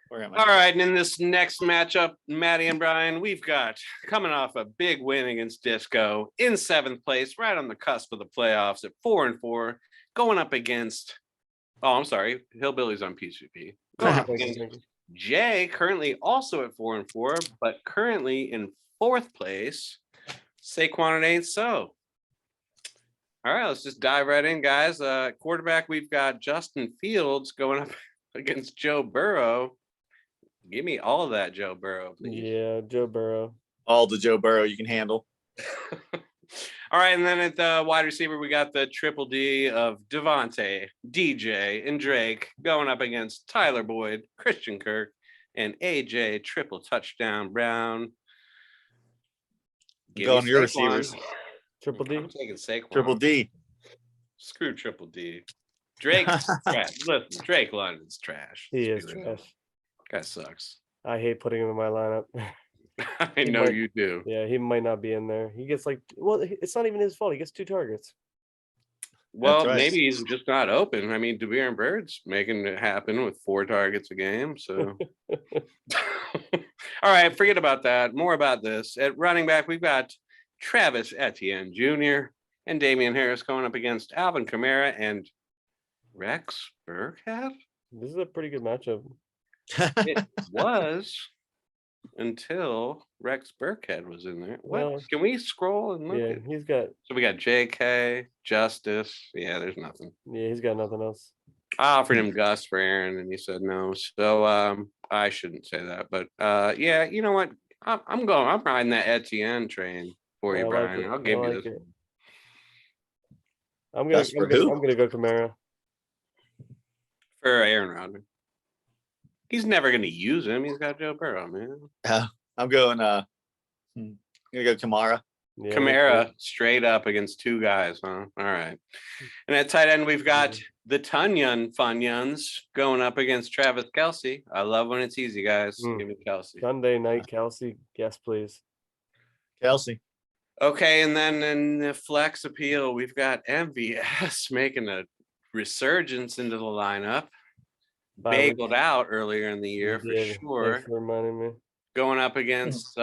Where am I? All right, and in this next matchup, Maddie and Brian, we've got coming off a big win against Disco in 7th place, right on the cusp of the playoffs at 4-4, going up against, I'm sorry, Hillbillies on PCP. Going up against Jay, currently also at 4-4, but currently in 4th place. Saquon, it ain't so. All right, let's just dive right in, guys. Quarterback, we've got Justin Fields going up against Joe Burrow. Give me all of that, Joe Burrow, please. Yeah, Joe Burrow. All the Joe Burrow you can handle. All right, and then at the wide receiver, we got the triple D of Devontae, DJ, and Drake going up against Tyler Boyd, Christian Kirk, and AJ triple touchdown Brown. Give Going me to your Saquon. receivers. Triple D. I'm taking Saquon. Triple D. Screw triple D. Drake's trash. Listen, Drake London's trash. He Let's is be real. trash. Guy sucks. I hate putting him in my lineup. I know might- you do. Yeah, he might not be in there. He gets it's not even his fault. He gets 2 targets. Well, right. maybe he's just not open. I mean, DeVere and Bird's making it happen with 4 targets a game. So, all right, forget about that. More about this. At running back, we've got Travis Etienne Jr. and Damian Harris going up against Alvin Kamara and Rex Burkhead. This is a pretty good matchup. It was until Rex Burkhead was in there. What? Well, Can we scroll and look Yeah, at? he's got So we got JK, Justice. Yeah, there's nothing. he's got nothing else. I offered him Gus for Aaron, and he said no. So I shouldn't say that, but yeah, you know what? I'm riding that Etienne train for you, I like Brian. it. I'll give I you like this. it. I'm That's for who? gonna go Kamara. For Aaron Rodgers. He's never going to use him. He's got Joe Burrow, man. I'm going. I'm gonna go Kamara. Yeah, Kamara straight up against 2 guys, huh? All right. And at tight end, we've got the Tunyon Funyuns going up against Travis Kelsey. I love when it's easy, guys. Give me Kelsey. Sunday night, Kelsey. Yes, please. Kelsey. Okay, and then in the flex appeal, we've got MVS making a resurgence into the lineup. Bageled out earlier in the year for sure. Thanks for reminding me. Going up against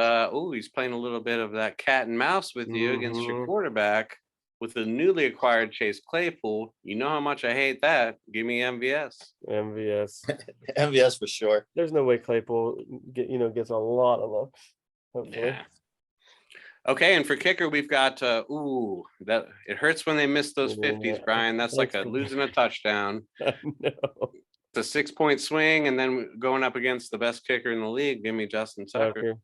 he's playing a little bit of that cat and mouse with you against your quarterback with the newly acquired Chase Claypool. You know how much I hate that. Give me MVS. MVS for sure. There's no way Claypool gets a lot of looks. Hopefully. Yeah. Okay, and for kicker, we've got that it hurts when they miss those 50s, Brian. That's like losing a touchdown. No. It's a 6-point swing, and then going up against the best kicker in the league. Give me Justin Tucker.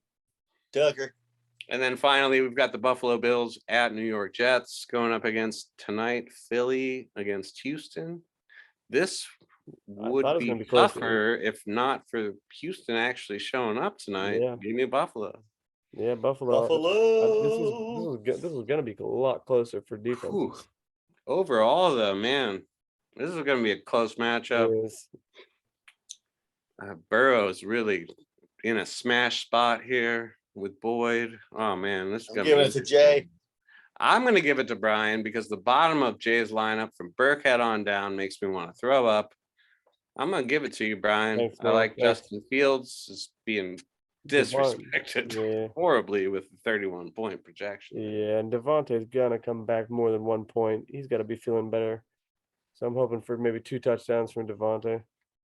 And then finally, we've got the Buffalo Bills at New York Jets going up against tonight Philly against Houston. This would be tougher if not for Houston actually showing up tonight. Yeah. Give me Buffalo. Yeah, Buffalo. This is going to be a lot closer for defenses. Overall, though, man, this is going to be a close matchup. Burrow's really in a smash spot here with Boyd. Oh, man, this is going to be. Giving it to Jay. I'm going to give it to Brian because the bottom of Jay's lineup from Burkhead on down makes me want to throw up. I'm going to give it to you, Brian. Thanks, I like Justin Fields is being disrespected horribly with the 31-point projection. Yeah, and Devontae's gonna come back more than 1 point. He's got to be feeling better. So I'm hoping for maybe 2 touchdowns from Devontae.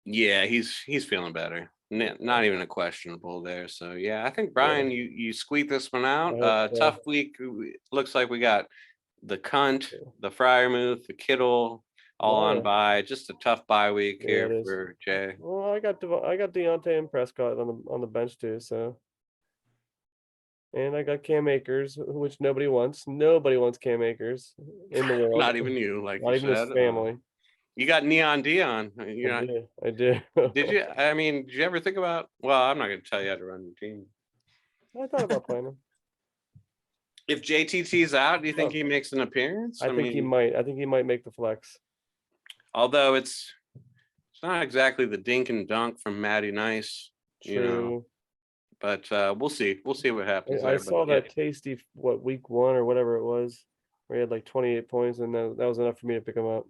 Yeah, he's feeling better. Not even a questionable there. So yeah, I think Brian, you squeak this one out. Tough week. Looks like we got the Cunt, the Freiermuth, the Kittle, all on bye. Just a tough bye week here for Jay. Well, I got Deontay and Prescott on the bench too. So, and I got Cam Akers, which nobody wants. Nobody wants Cam Akers in the world. Not even you, like not you even said. his family. You got Neon Dion. I did. Did you? I mean, did you ever think about? Well, I'm not going to tell you how to run your team. I thought about playing him. If JTT's out, do you think he makes an appearance? I think he might. I think he might make the flex. Although it's not exactly the dink and dunk from Matty Nice, True. But we'll see. We'll see what happens. I saw that tasty week 1 or whatever it was, where he had like 28 points, and that was enough for me to pick him up.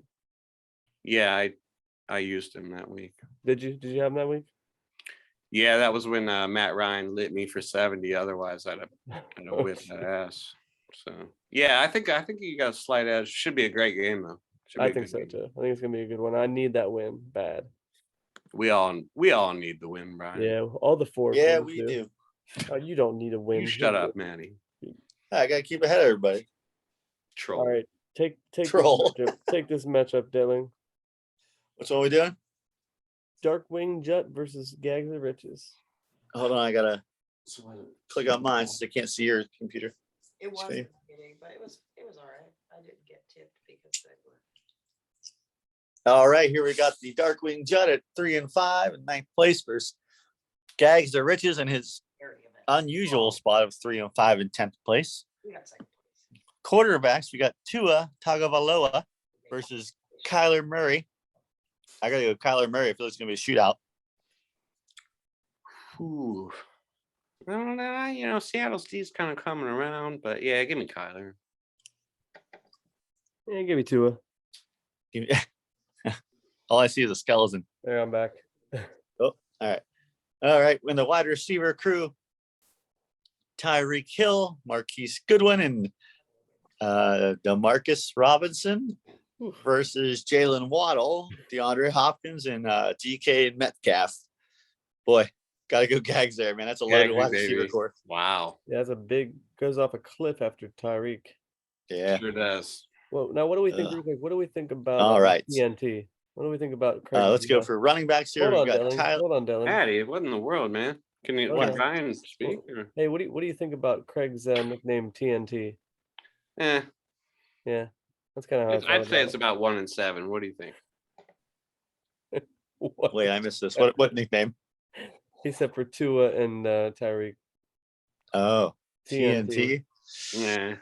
Yeah, I used him that week. Did you have him that week? Yeah, that was when Matt Ryan lit me for 70. Otherwise, I'd have whipped that ass. So yeah, I think you got a slight edge. Should be a great game though. I think so too. I think it's gonna be a good one. I need that win bad. We all need the win, Brian. Yeah, all the 4. Yeah, we do. Oh, you don't need a win. You shut up, Manny. I gotta keep ahead of everybody. Troll. All right, take Troll. Take this matchup, Dilling. Which one are we doing? Darkwing Jut versus Gags of Riches. Hold on, I gotta click on mine since I can't see your computer. It wasn't getting, but it was all right. I didn't get tipped because they were. All right, here we got the Darkwing Jut at 3 and 5 in 9th place versus Gags the Riches in his unusual spot of 3 and 5 in 10th place. We got second place. Quarterbacks, we got Tua Tagovailoa versus Kyler Murray. I gotta go Kyler Murray. I feel it's gonna be a shootout. Ooh. I don't know. Seattle's D's kind of coming around, but yeah, give me Kyler. Yeah, give me Tua. Give me- all I see is a skeleton. There, I'm back. All right. All right. When the wide receiver crew, Tyreek Hill, Marquise Goodwin, and DeMarcus Robinson versus Jalen Waddle, DeAndre Hopkins, and DK Metcalf. Boy, gotta go Gags there, man. That's a loaded Gaggy, wide receiver baby. core. Wow. Yeah, that's a big goes off a cliff after Tyreek. Yeah. Sure does. Well, now what do we think? Ugh. Real quick, what do we think about All right. TNT? What do we think about Craig? Let's go for running backs here. Hold We've on, got Dylan. Tyler. Hold on, Dylan. Patty, what in the world, man? Can you Hold can on. Brian speak? Or? Hey, what do you think about Craig's nickname TNT? Eh, Yeah, that's kind of how I I'd felt say about it's about 1 and 7. What do you think? it. What? Wait, I missed this. What nickname? He said for Tua and Tyreek. Oh, TNT. TNT. Nah,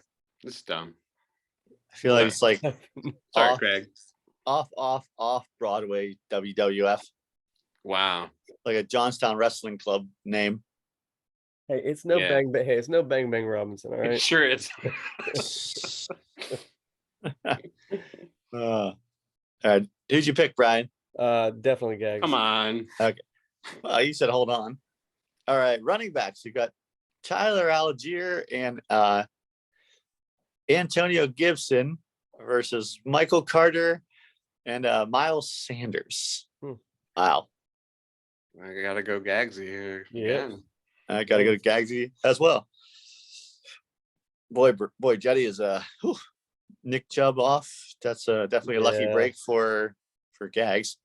it's dumb. I feel like it's like Sorry, off, Craig. off Broadway WWF, Wow. like a Johnstown Wrestling Club name. Hey, it's no Yeah. bang bang. Hey, it's no bang bang Robinson. All right. Sure is. All right, who'd you pick, Brian? Definitely Gags. Come on. You said hold on. All right, running backs. You got Tyler Algier and Antonio Gibson versus Michael Carter and Miles Sanders. Wow. I gotta go Gagsy here. Yeah. Again. I gotta go to Gagsy as well. Boy, Jetty is Nick Chubb off. That's definitely a lucky Yeah. break for Gags.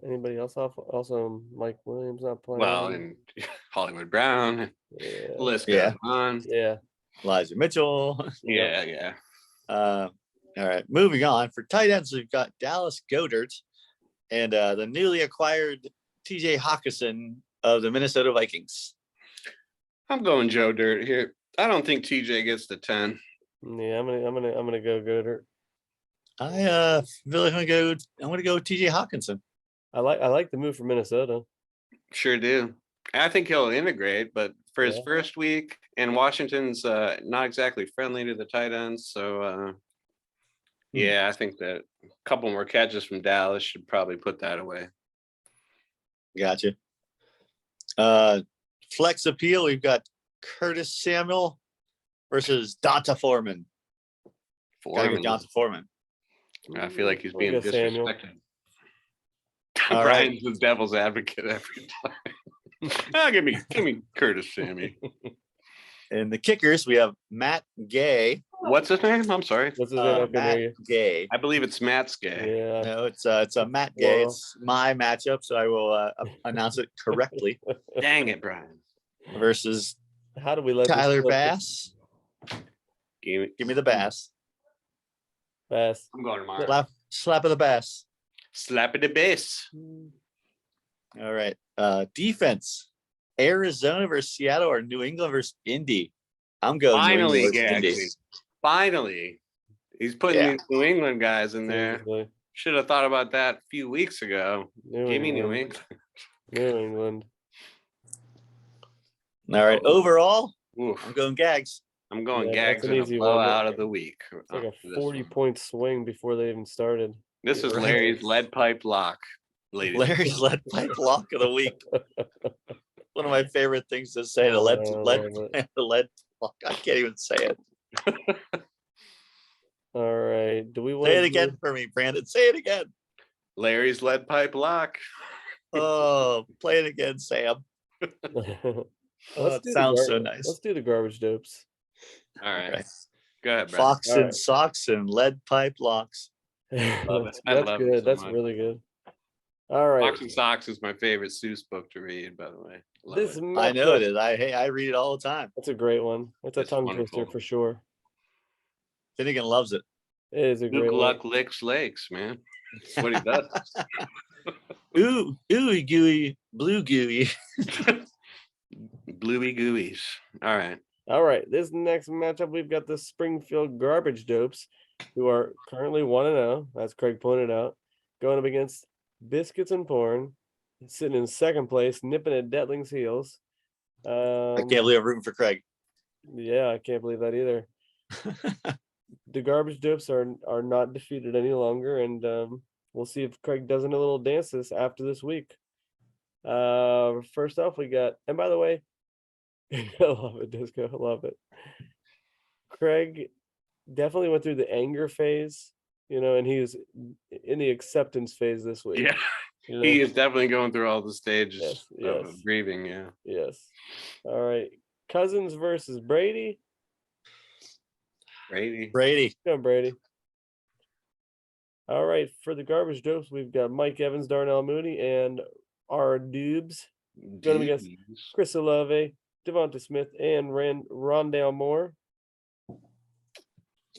Anybody else off? Also, Mike Williams not playing. Well, and Hollywood Brown. yeah. List goes Yeah. on. Yeah. Elijah Mitchell. Yeah. All right, moving on. For tight ends, we've got Dallas Goedert and the newly acquired TJ Hawkinson of the Minnesota Vikings. I'm going Joe Dirt here. I don't think TJ gets the 10. Yeah, I'm gonna go Goddard. I feel like I'm gonna go with TJ Hawkinson. I like the move for Minnesota. Sure do. I think he'll integrate, but for his Yeah. first week, and Washington's not exactly friendly to the tight ends. So, yeah, I think that a couple more catches from Dallas should probably put that away. Gotcha. Flex appeal, we've got Curtis Samuel versus Donta Foreman. Gotta go Donta Foreman. I feel like he's I'll being go Samuel. disrespected. All Brian's the devil's advocate every time. Give me Curtis Sammy. In the kickers, we have Matt Gay. What's his name? I'm sorry. What's his name? I couldn't hear Matt you. Gay. I believe it's Matt's gay. Yeah. No, it's a Matt Gay. Well. It's my matchup, so I will announce it correctly. Dang it, Brian. Versus How do we let this Tyler slip? Bass. Give Give me the Bass. Bass. I'm going tomorrow. Slap of the Bass. Slap at the base. All right. Defense. Arizona versus Seattle or New England versus Indy. I'm going Finally, New England versus Gagsy. Indy. Finally. He's putting Yeah. these New England guys in there. Seriously. Should have thought about that a few weeks ago. Give me New England. New England. All right. Overall, Oof. I'm going Gags. I'm going Yeah, that's Gags an in a easy one. blowout of the week. It's like a This 40-point swing before they even started. This is Right. Larry's lead pipe lock, ladies. Larry's lead pipe lock of the week. One of my favorite things to say. The lead lock. I can't even say it. All right. Do we want Say it again for me, Brandon. Say it again. Larry's lead pipe lock. Oh, play it again, Sam. That sounds so nice. Let's do the garbage dopes. All right. Okay. Go ahead, Brad. Fox All and right. socks and lead pipe locks. Love it. I That's love it good. so That's much. really good. All right. Fox and Socks is my favorite Seuss book to read, by the way. Love This it. I know it matchup- is. I read it all the time. That's a great one. It's a It's tongue wonderful. twister for sure. Finnegan loves it. It is a Luke great one. Luck licks lakes, man. That's what he does. Ooh, ooey gooey, blue gooey. Bluey gooeys. All right. All right. This next matchup, we've got the Springfield Garbage Dopes, who are currently 1-0, as Craig pointed out, going up against Biscuits and Porn, sitting in second place, nipping at Detling's heels. I can't believe I'm rooting for Craig. Yeah, I can't believe that either. The Garbage Dopes are not defeated any longer, and we'll see if Craig does a little dance this after this week. First off, we got, and by the way, I love it, Disco. I love it. Craig definitely went through the anger phase, and he was in the acceptance phase this week. Yeah. He is definitely going through all the stages of grieving. Yeah. Yes. All right. Cousins versus Brady. Brady. Go Brady. All right. For the garbage dopes, we've got Mike Evans, Darnell Mooney, and our Dubes going against Chris Olave, Devonta Smith, and Rondale Moore.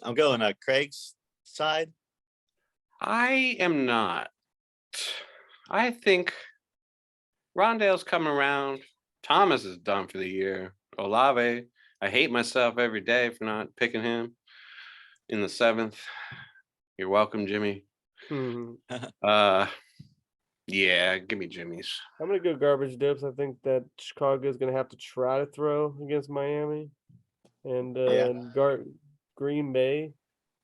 I'm going Craig's side. I am not. I think Rondale's coming around. Thomas is done for the year. Olave, I hate myself every day for not picking him in the 7th. You're welcome, Jimmy. Yeah, give me Jimmy's. I'm gonna go garbage dopes. I think that Chicago is gonna have to try to throw against Miami, and Green Bay.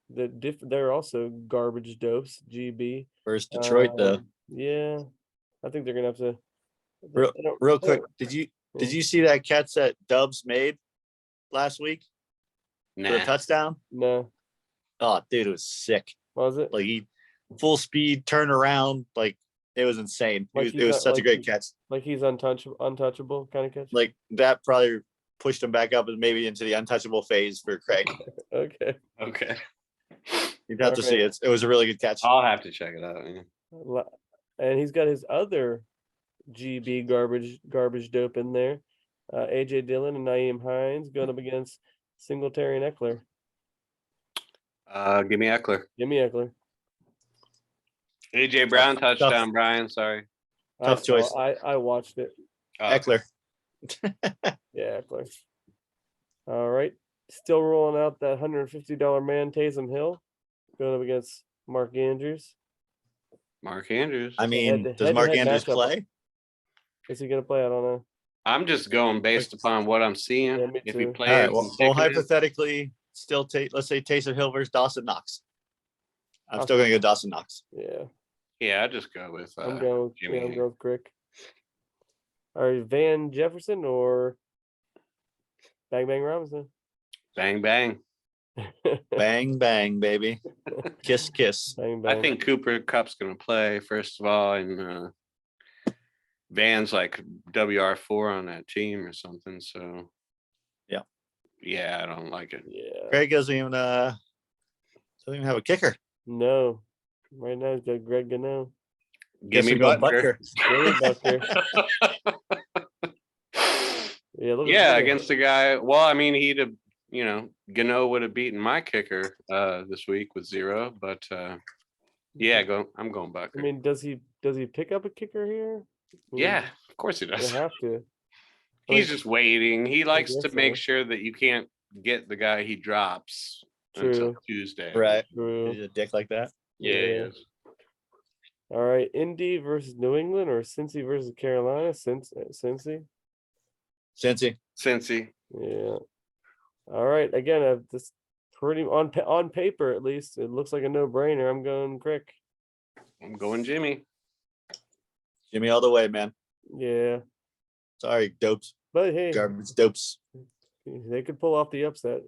They're also garbage dopes. GB versus Detroit, though. Yeah, I think they're gonna have to. Real quick, did you see that catch that Dubs made last week for a touchdown? No. Oh, dude, it was sick. Was it? Like he full speed turn around, like it was insane. It was such a great catch. Like he's untouchable kind of catch. Like that probably pushed him back up and maybe into the untouchable phase for Craig. Okay. You'd have to see it. It was a really good catch. I'll have to check it out. Yeah. And he's got his other GB garbage dope in there. AJ Dillon and Naeem Hines going up against Singletary and Eckler. Give me Eckler. Give me Eckler. AJ Brown touchdown, Brian. Sorry. Tough choice. I watched it. Eckler. Yeah, Eckler. All right. Still rolling out that $150 man, Taysom Hill, going up against Mark Andrews. I mean, does Mark Andrews play? Is he going to play? I don't know. I'm just going based upon what I'm seeing. Yeah, if he plays, well, hypothetically, let's say Taysom Hill versus Dawson Knox. I'm still going to go Dawson Knox. Yeah, I just go with I'm going Jimmy. I'm going with Crick. All right, Van Jefferson or Bang Bang Robinson? Bang bang. Bang bang, baby. Kiss kiss. Bang, bang. I think Cooper Kupp's gonna play first of all, and Van's like WR4 on that team or something. So yeah, I don't like it. Yeah. Craig doesn't even have a kicker. No. Right now he's got Greg Gano. Give me Butker. Yeah, against the guy. Well, I mean, he'd have, Gano would have beaten my kicker this week with 0, but yeah, I'm going Butker. I mean, does he pick up a kicker here? Yeah, of course he does. You have to. He's just waiting. He likes to make sure that you can't get the guy he drops until Tuesday. Right. True. He's a dick like that. Yeah, he is. All right, Indy versus New England or Cincy versus Carolina? Cincy. Yeah. All right. Again, this pretty on paper at least, it looks like a no-brainer. I'm going Crick. I'm going Jimmy. Jimmy all the way, man. Yeah. Sorry, dopes. But hey, garbage dopes. They could pull off the upset.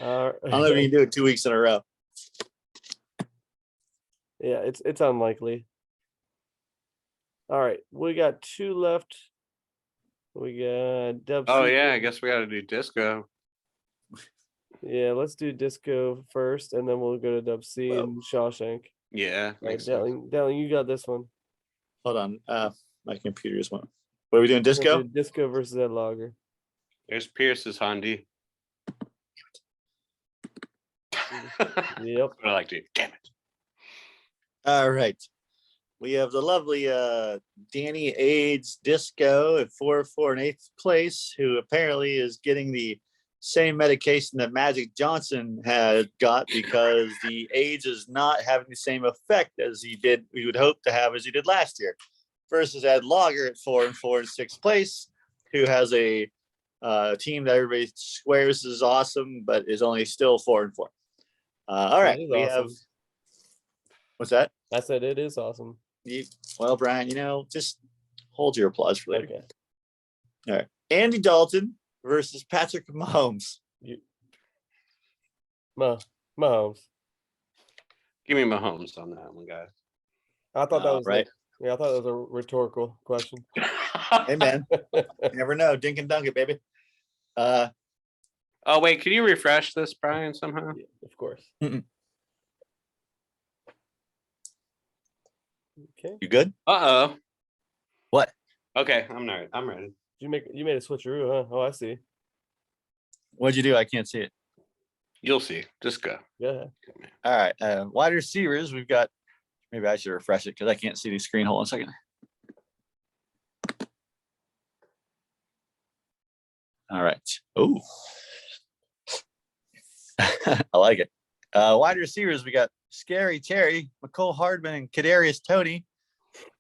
I don't know if you can do it 2 weeks in a row. Yeah, it's unlikely. All right, we got 2 left. We got Dub. Oh yeah, I guess we got to do disco. Yeah, let's do disco first, and then we'll go to Dub C and Shawshank. Yeah, right, Dowling, you got this one. Hold on, my computer's one. What are we doing? Disco. Disco versus Ed Lager. There's Pierce's Hondi. Yep. I like to. Damn it. All right. We have the lovely Danny AIDS Disco at 4 and 8th place, who apparently is getting the same medication that Magic Johnson had got because the AIDS is not having the same effect as we would hope to have as he did last year. Versus Ed Lager at 4 and 6th place, who has a team that everybody swears is awesome, but is only still 4 and 4. All right, we have What's that? I said it is awesome. Well, Brian, just hold your applause for later. Okay. All right. Andy Dalton versus Patrick Mahomes. Mahomes. Give me Mahomes on that one, guys. I thought that was right. I thought that was a rhetorical question. Hey, man. You never know. Dink and dunk it, baby. Oh, wait, can you refresh this, Brian, somehow? Yeah, of course. Mm-mm. Okay. You good? Uh-oh. What? Okay, I'm ready. You made a switcheroo, huh? Oh, I see. What'd you do? I can't see it. You'll see. Just go. Yeah. All right. Wide receivers, we've got, maybe I should refresh it because I can't see the screen. Hold on a second. All right. Oh, I like it. Wide receivers, we got Scary Terry, McCole Hardman, and Kadarius Toney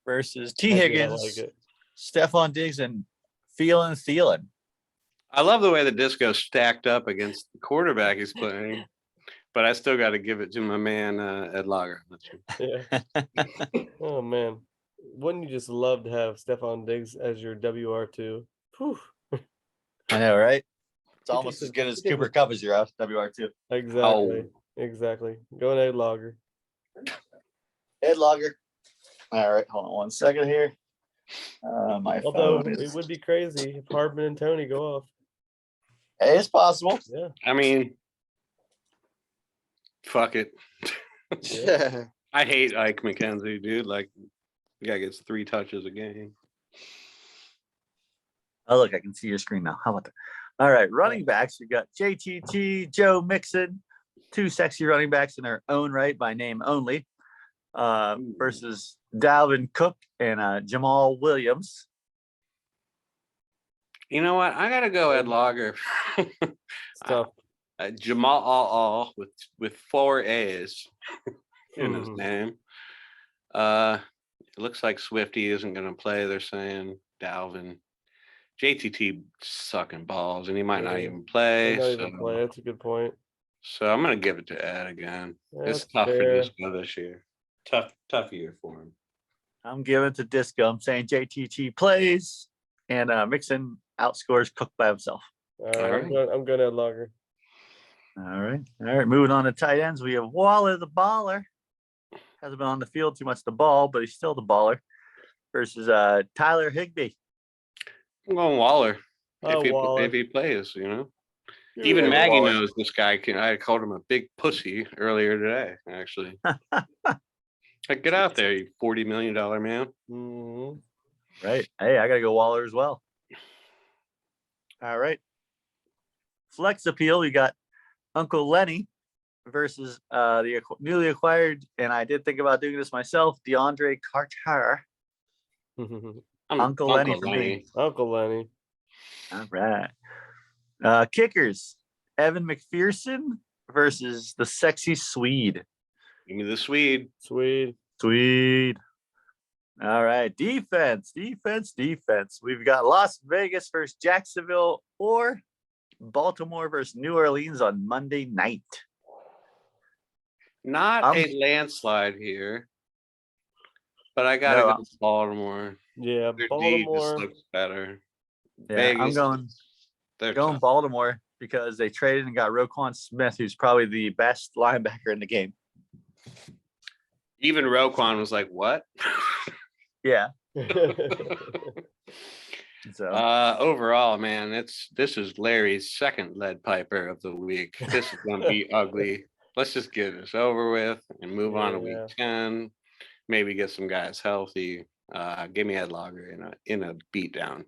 versus T. Higgins, I like it. Stephon Diggs, and Thielen. I love the way the disco stacked up against the quarterback he's playing, but I still got to give it to my man, Ed Lager. Yeah. Oh, man. Wouldn't you just love to have Stephon Diggs as your WR2? Whew. I know, right? It's He almost takes as it- good as he takes Cooper it- Kupp as your WR2. Exactly. Oh. Exactly. Go ahead, Logger. Ed Lager. All right, hold on one second here. My Although phone is. it would be crazy if Hardman and Toney go off. Hey, it's possible. Yeah. I mean, fuck it. Yeah. I hate Ike McKenzie, dude. Like, the guy gets 3 touches a game. Oh, look, I can see your screen now. How about that? All right, running backs. We've got JTT, Joe Mixon, 2 sexy running backs in their own right by name only, versus Dalvin Cook and Jamal Williams. You know what? I gotta go Ed Lager. It's tough. Jamal with 4 A's in his name. It looks like Swifty isn't gonna play. They're saying Dalvin. JTT sucking balls, and he might not even play. Not even play. That's a good point. So I'm gonna give it to Ed again. That's It's tough fair. for Disco this year. Tough year for him. I'm giving it to Disco. I'm saying JTT plays, and Mixon outscores Cook by himself. All right. I'm going to Logger. All right. Moving on to tight ends, we have Waller the baller. Hasn't been on the field too much the ball, but he's still the baller. Versus Tyler Higbee. I'm going Waller. Waller. If he plays, You're Even right. Maggie Waller. knows this guy can. I called him a big pussy earlier today, actually. Like, get out there, you $40 million man. Mhm. Right. Hey, I gotta go Waller as well. All right. Flex appeal, we got Uncle Lenny versus the newly acquired, and I did think about doing this myself, DeAndre Carter. Uncle Lenny for me. Uncle Lenny. All right. Kickers, Evan McPherson versus the sexy Swede. Give me the Swede. Sweet. All right. Defense. We've got Las Vegas versus Jacksonville or Baltimore versus New Orleans on Monday night. Not a landslide here, but I gotta go with Baltimore. Yeah, Their D Baltimore. just looks better. Yeah, Vegas, I'm they're going tough. Baltimore because they traded and got Roquan Smith, who's probably the best linebacker in the game. Even Roquan was like, "What?" Yeah. So Overall, man, this is Larry's second lead piper of the week. This is gonna be ugly. Let's just get this over with and move on to week 10. Maybe get some guys healthy. Give me Ed Lager in a beatdown.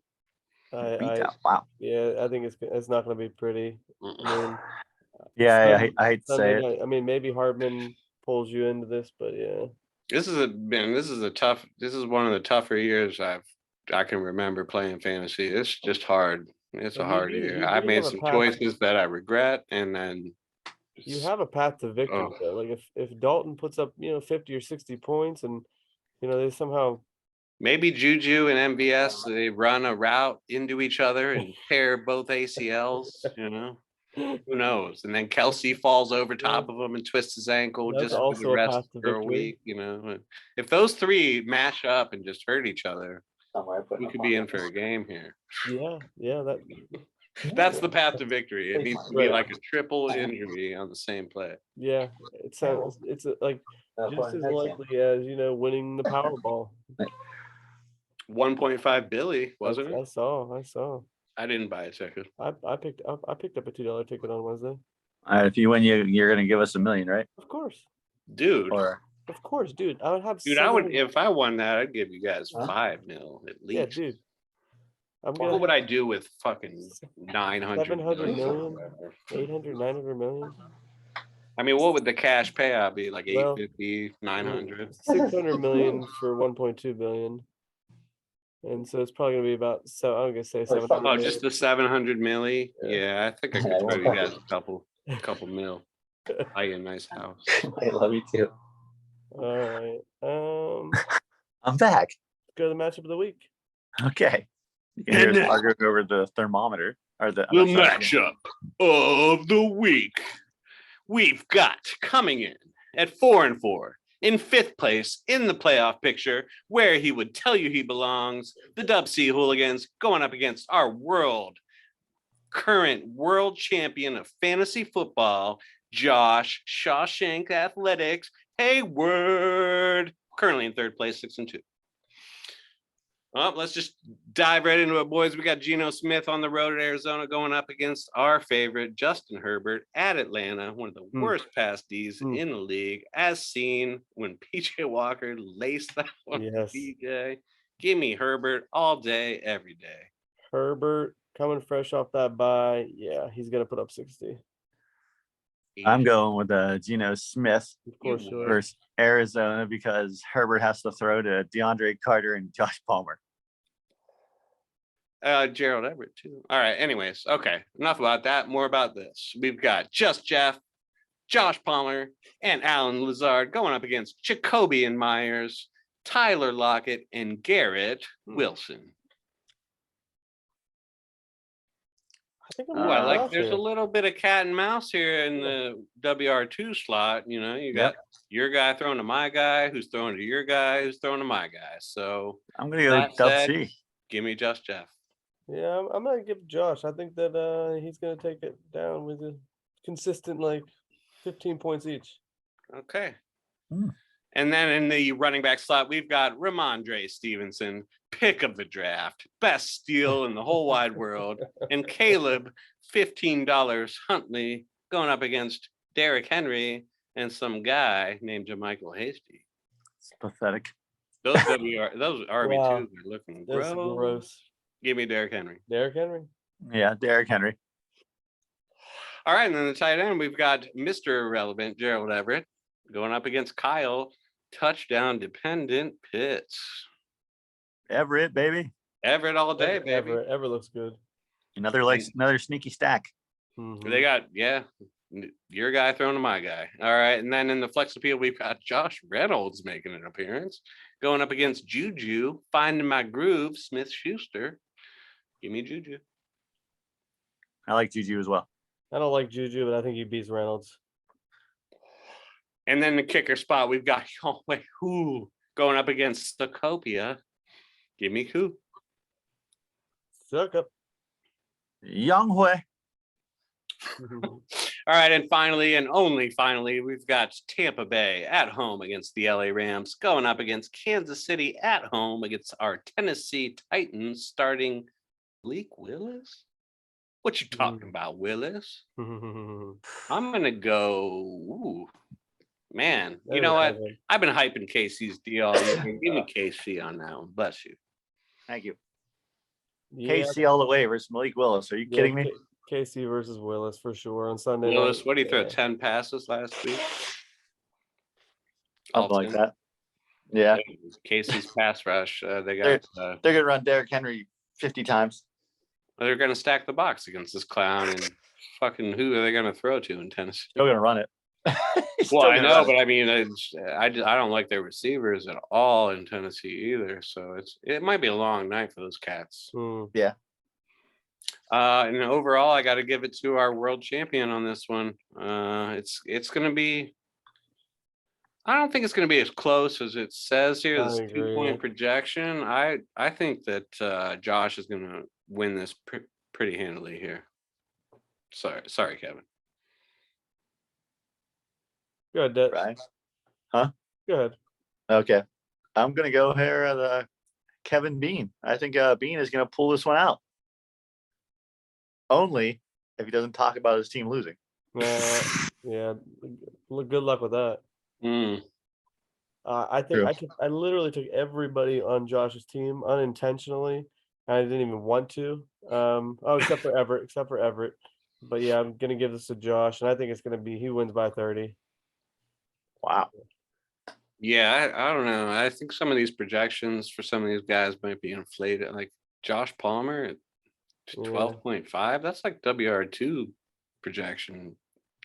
wow. Yeah, I think it's not going to be pretty. I I hate to say it. I mean, maybe Hardman pulls you into this, but yeah. This is one of the tougher years I can remember playing fantasy. It's just hard. It's a hard year. I made some choices that I regret, and then you have a path to victory though. Like if Dalton puts up 50 or 60 points, and they somehow maybe Juju and MVS they run a route into each other and tear both ACLs. Who knows? And then Kelsey falls over top of him and twists his ankle That's just for the also a rest path to for a victory. week. You know, if those three mash up and just hurt each other, Somewhere I put we my could be in pocket. for a game here. Yeah, that That's the path to victory. It needs to be Right. like a triple injury on the same play. yeah. It sounds it's like just as likely as winning the Powerball. 1.5 Billy, wasn't I it? saw. I didn't buy a ticket. I picked up a $2 ticket on Wednesday. All right, if you win, you're gonna give us $1 million, right? Of course, Dude, of course, dude. I would have. I would if I won that, I'd give you guys 5 mil at least. Yeah, dude. I'm What gonna would I do with fucking 900 700 million? million, 800, 900 million. I mean, what would the cash payout be? Like Well, 850, 900? 600 million for 1.2 billion, and so it's probably gonna be about. So I'm gonna say 700. Oh, just the 700 milli? Yeah. Yeah, I think I could throw you guys a couple mil. Buy you a nice house. I love you too. All right. I'm back. Go to the matchup of the week. Okay. You can hear us arguing over the thermometer or the The matchup of the week. We've got coming in at 4-4, in 5th place in the playoff picture, where he would tell you he belongs. The Dub C Hooligans going up against our current world champion of fantasy football, Josh Shawshank Athletics Hayward, currently in 3rd place, 6-2. Well, let's just dive right into it, boys. We got Geno Smith on the road at Arizona going up against our favorite, Justin Herbert, at Atlanta, one of the worst pass Ds in the league, as seen when PJ Walker laced that one. Yes. PJ. Give me Herbert all day, every day. Herbert coming fresh off that bye. Yeah, he's gonna put up 60. I'm going with Geno Smith Of course, you are. versus Arizona because Herbert has to throw to DeAndre Carter and Josh Palmer. Gerald Everett too. All right. Anyways, okay. Enough about that. More about this. We've got Just Jeff, Josh Palmer, and Alan Lazard going up against Jacoby and Myers, Tyler Lockett, and Garrett Wilson. I think I like. There's a little bit of cat and mouse here in the WR2 slot. You know, you got your guy throwing to my guy, who's throwing to your guy, who's throwing to my guy. So I'm gonna go Dub C. Give me Just Jeff. Yeah, I'm gonna give Josh. I think that he's gonna take it down with a consistent 15 points each. Okay. And then in the running back slot, we've got Ramondre Stevenson, pick of the draft, best steal in the whole wide world, and Caleb, $15 Huntley, going up against Derrick Henry and some guy named JaMychal Hasty. It's pathetic. Those RB2s are looking gross. Give me Derrick Henry. Derrick Henry. Yeah, Derrick Henry. All right, and then the tight end, we've got Mr. Irrelevant, Gerald Everett, going up against Kyle, touchdown dependent Pitts. Everett, baby. Everett all day, baby. Everett looks good. Another sneaky stack. They got your guy throwing to my guy. All right, and then in the flex appeal, we've got Josh Reynolds making an appearance, going up against Juju, finding my groove, Smith Schuster. Give me Juju. I like Juju as well. I don't like Juju, but I think he beats Reynolds. And then the kicker spot, we've got who going up against Stacopia. Give me who. Suck up. Young Hui. All right, and finally, and only finally, we've got Tampa Bay at home against the LA Rams, going up against Kansas City at home against our Tennessee Titans, starting Malik Willis. What you talking about, Willis? I'm gonna go. Man, you know what? I've been hyping KC's deal all year. Give me KC on that one. Bless you. Thank you. Yeah. KC all the way versus Malik Willis. Are you kidding me? KC versus Willis for sure on Sunday. Willis, what do you throw? 10 passes last week? Something like that. Yeah. KC's pass rush. They're gonna run Derrick Henry 50 times. They're gonna stack the box against this clown, and fucking who are they gonna throw to in Tennessee? Still gonna run it. Well, I know, but I mean, I don't like their receivers at all in Tennessee either. So it might be a long night for those cats. Yeah. And overall, I got to give it to our world champion on this one. It's going to be. I don't think it's going to be as close as it says here. I This agree, 2-point yeah. projection. I think that Josh is going to win this pretty handily here. Sorry, Kevin. Go ahead, Det. Right. Go ahead. Okay. I'm gonna go here at Kevin Bean. I think Bean is gonna pull this one out. Only if he doesn't talk about his team losing. Yeah. Good luck with that. Mm. I think True. I literally took everybody on Josh's team unintentionally. And I didn't even want to. Except for Everett. But yeah, I'm gonna give this to Josh, and I think it's gonna be he wins by 30. Wow. Yeah, I don't know. I think some of these projections for some of these guys might be inflated. Like Josh Palmer at 12.5. That's like WR2 projection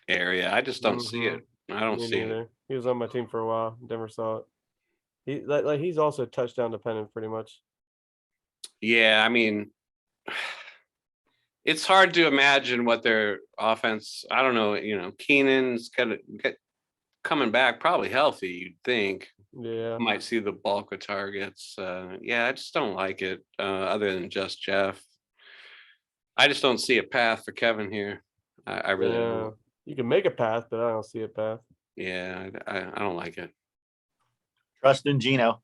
area. I just don't see it. I don't Me see it. neither. He was on my team for a while. Never saw it. He's also touchdown dependent pretty much. Yeah, I mean, it's hard to imagine what their offense. I don't know. Keenan's coming back, probably healthy. You'd think Yeah. might see the bulk of targets. Yeah, I just don't like it. Other than just Jeff, I just don't see a path for Kevin here. I really don't. You can make a path, but I don't see a path. Yeah, I don't like it. Trust in Gino.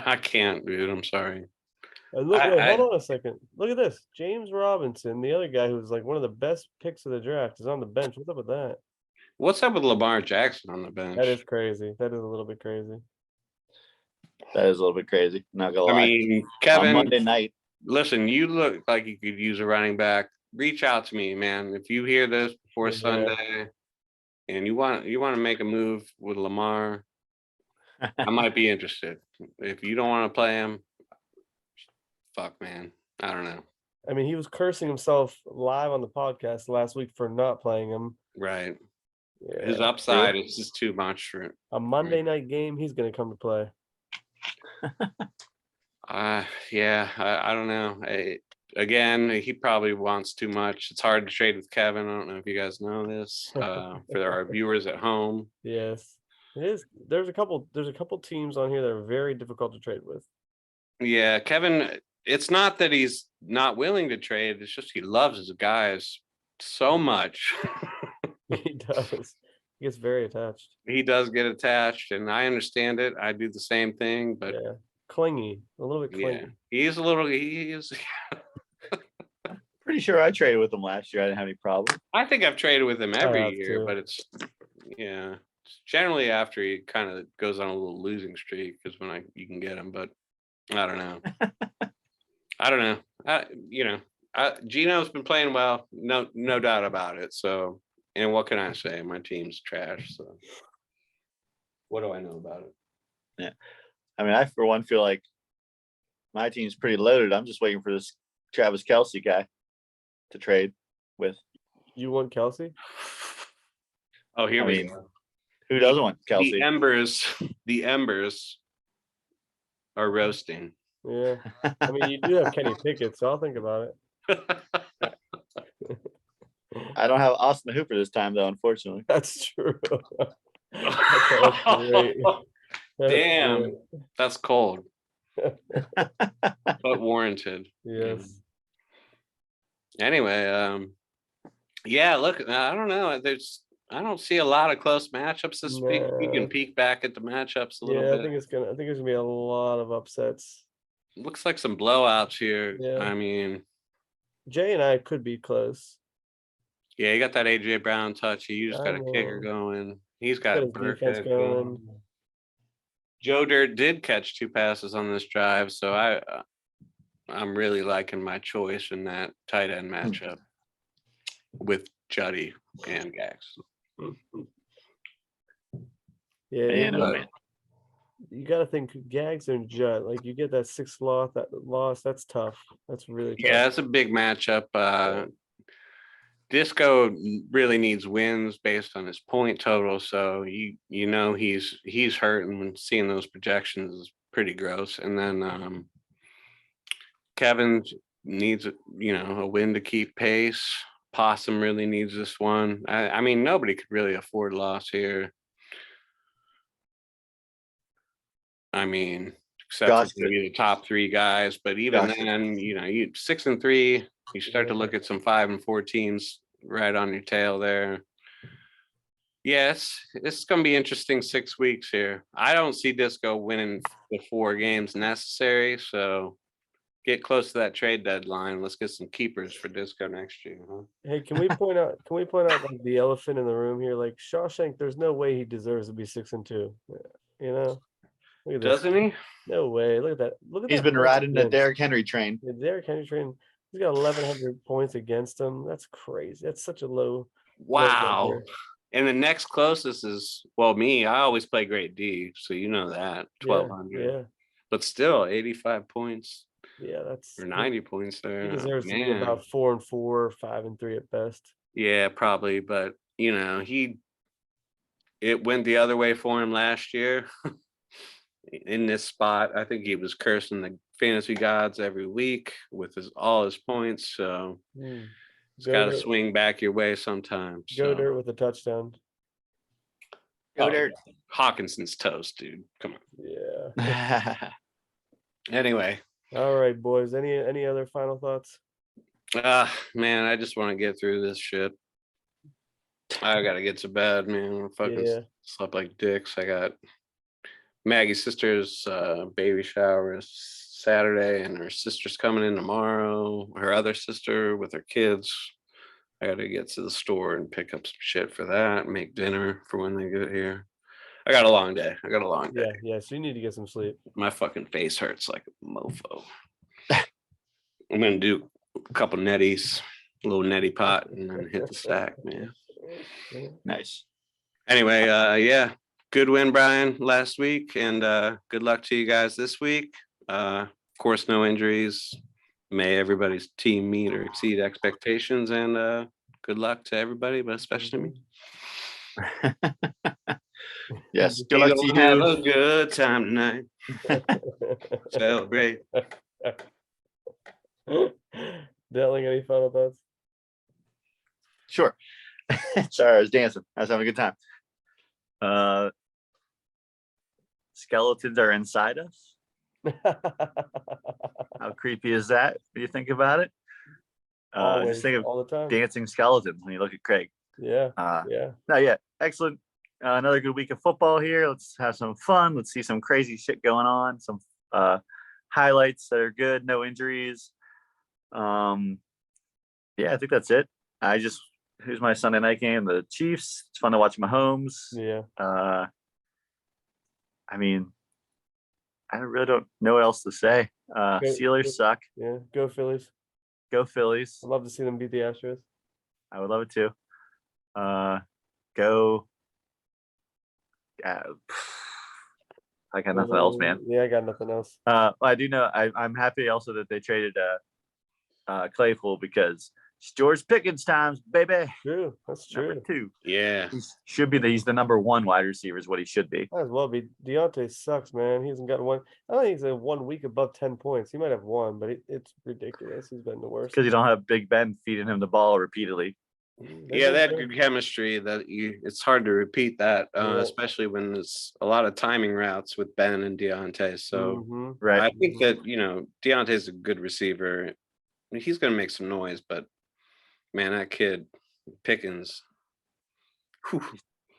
I can't, dude. I'm sorry. And look, wait, hold on a second. Look at this. James Robinson, the other guy who's like one of the best picks of the draft, is on the bench. What's up with that? What's up with Lamar Jackson on the bench? That is crazy. That is a little bit crazy. That is a little bit crazy. Not gonna lie. I mean, Kevin, on Monday night. Listen, you look like you could use a running back. Reach out to me, man. If you hear this before Sunday and you want to make a move with Lamar, I might be interested. If you don't want to play him, fuck, man. I don't know. I mean, he was cursing himself live on the podcast last week for not playing him. Right. Yeah. His upside is just too much for a Monday night game. He's going to come to play. Yeah, I don't know. Again, he probably wants too much. It's hard to trade with Kevin. I don't know if you guys know this. For our viewers at home. Yes, it is. There's a couple teams on here that are very difficult to trade with. Yeah, Kevin. It's not that he's not willing to trade. It's just he loves his guys so much. He does. He gets very attached. He does get attached, and I understand it. I do the same thing, but clingy, a little bit clingy. Yeah, he is. Pretty sure I traded with him last year. I didn't have any problem. I think I've traded with him every year, too. but it's generally after he kind of goes on a little losing streak is when you can get him. But I don't know. Gino's been playing well, no doubt about it. So, and what can I say? My team's trash. So, what do I know about it? Yeah, I mean, I for one feel like my team's pretty loaded. I'm just waiting for this Travis Kelce guy to trade with. You want Kelce? Oh, here we go. Who doesn't want Kelce? The embers are roasting. Yeah, I mean, you do have Kenny Pickett, so I'll think about it. I don't have Austin Hooper this time, though. Unfortunately, that's true. That's great. Damn, that's cold, but warranted. Yes. Anyway, look, I don't know. I don't see a lot of close matchups this week. You can peek back at the matchups a little bit. I think it's gonna be a lot of upsets. Looks like some blowouts here. Yeah. I mean, Jay and I could be close. Yeah, you got that AJ Brown touch. You just got a kicker going. He's got his defense going. Joe Dirt did catch 2 passes on this drive, so I'm really liking my choice in that tight end matchup with Juddy and Gax. Yeah, you got to think Gags and Judd. Like you get that 6th loss. That's tough. That's really tough. Yeah, it's a big matchup. Disco really needs wins based on his point total, so he's hurting when seeing those projections is pretty gross. And then Kevin needs a win to keep pace. Possum really needs this one. I mean, nobody could really afford loss here. I mean, except Josh for maybe the top 3 guys, but even then, you 6-3, you start to look at some 5-4 teams right on your tail there. Yes, it's going to be interesting 6 weeks here. I don't see Disco winning the 4 games necessary, so get close to that trade deadline. Let's get some keepers for Disco next year. Huh? Hey, can we point out like the elephant in the room here? Like Shawshank, there's no way he deserves to be 6-2. You know, look at this. Doesn't he? No way. Look at that. Look at He's that been points riding the against. Derrick Henry train. The Derrick Henry train. He's got 1,100 points against him. That's crazy. That's such a low. Wow. Low And the next closest is, well, me. I always play great D, so you know that 1,200. Yeah. But still, 85 points. Yeah, that's or 90 points there. He deserves to be about 4-4, 5-3 at best. Yeah, probably. But it went the other way for him last year. In this spot, I think he was cursing the fantasy gods every week with all his points. So it's got to swing back your way sometimes. Go Dirt with a touchdown. Go Dirt. Hawkinson's toast, dude. Come on. Yeah. Anyway. All right, boys. Any other final thoughts? Man, I just want to get through this shit. I gotta get to bed, man. I fucking slept like dicks. I got Maggie's sister's baby shower is Saturday, and her sister's coming in tomorrow. Her other sister with her kids. I gotta get to the store and pick up some shit for that. Make dinner for when they get here. I got a long day. Yeah. So you need to get some sleep. My fucking face hurts like a mofo. I'm gonna do a couple netties, a little netty pot, and then hit the stack, man. Nice. Anyway, yeah, good win, Brian, last week, and good luck to you guys this week. Of course, no injuries. May everybody's team meet or exceed expectations, and good luck to everybody, but especially me. Yes, good luck to you. Have a good time tonight. Celebrate. Delling, any final thoughts? Sure. Sorry, I was dancing. I was having a good time. Skeletons are inside us. How creepy is that when you think about it? Just think of all the time. Dancing skeletons when you look at Craig. Yeah. No, yeah. Excellent. Another good week of football here. Let's have some fun. Let's see some crazy shit going on. Some highlights that are good. No injuries. Yeah, I think that's it. Who's my Sunday night game? The Chiefs. It's fun to watch Mahomes. Yeah. I mean, I really don't know what else to say. Steelers suck. Yeah, go Phillies. Go Phillies. I'd love to see them beat the Astros. I would love it too. Go. I got nothing else, man. Yeah, I got nothing else. I do know. I'm happy also that they traded Claypool because it's George Pickens times, baby. True, that's true. Number 2. Yeah, he's the number 1 wide receiver is what he should be. Might as well be. Deontay sucks, man. He hasn't got one. I don't think he's had 1 week above 10 points. He might have one, but it's ridiculous. He's been the worst. Because you don't have Big Ben feeding him the ball repeatedly. Yeah, they had good chemistry. It's hard to repeat that, especially when there's a lot of timing routes with Ben and Deontay. So right, I think that Deontay's a good receiver. He's going to make some noise, but man, that kid Pickens,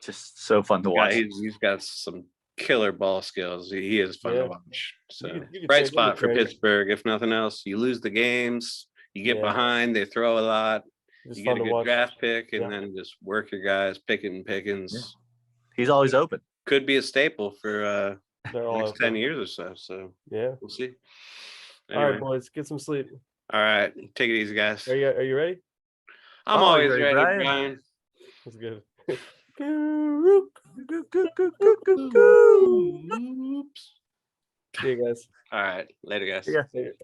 just so fun to watch. He's got some killer ball skills. He is fun to watch. So bright spot for Pittsburgh. If nothing else, you lose the games, you get behind, they throw a lot. You get a good draft pick, and then just work your guys, Pickens. Yeah. He's always open. Could be a staple for the next 10 years or so. So yeah, we'll see. Anyway. All right, boys, get some sleep. All right, take it easy, guys. Are you ready? I'm always ready, Brian. That's good. See you guys. All right, later, guys. Yeah.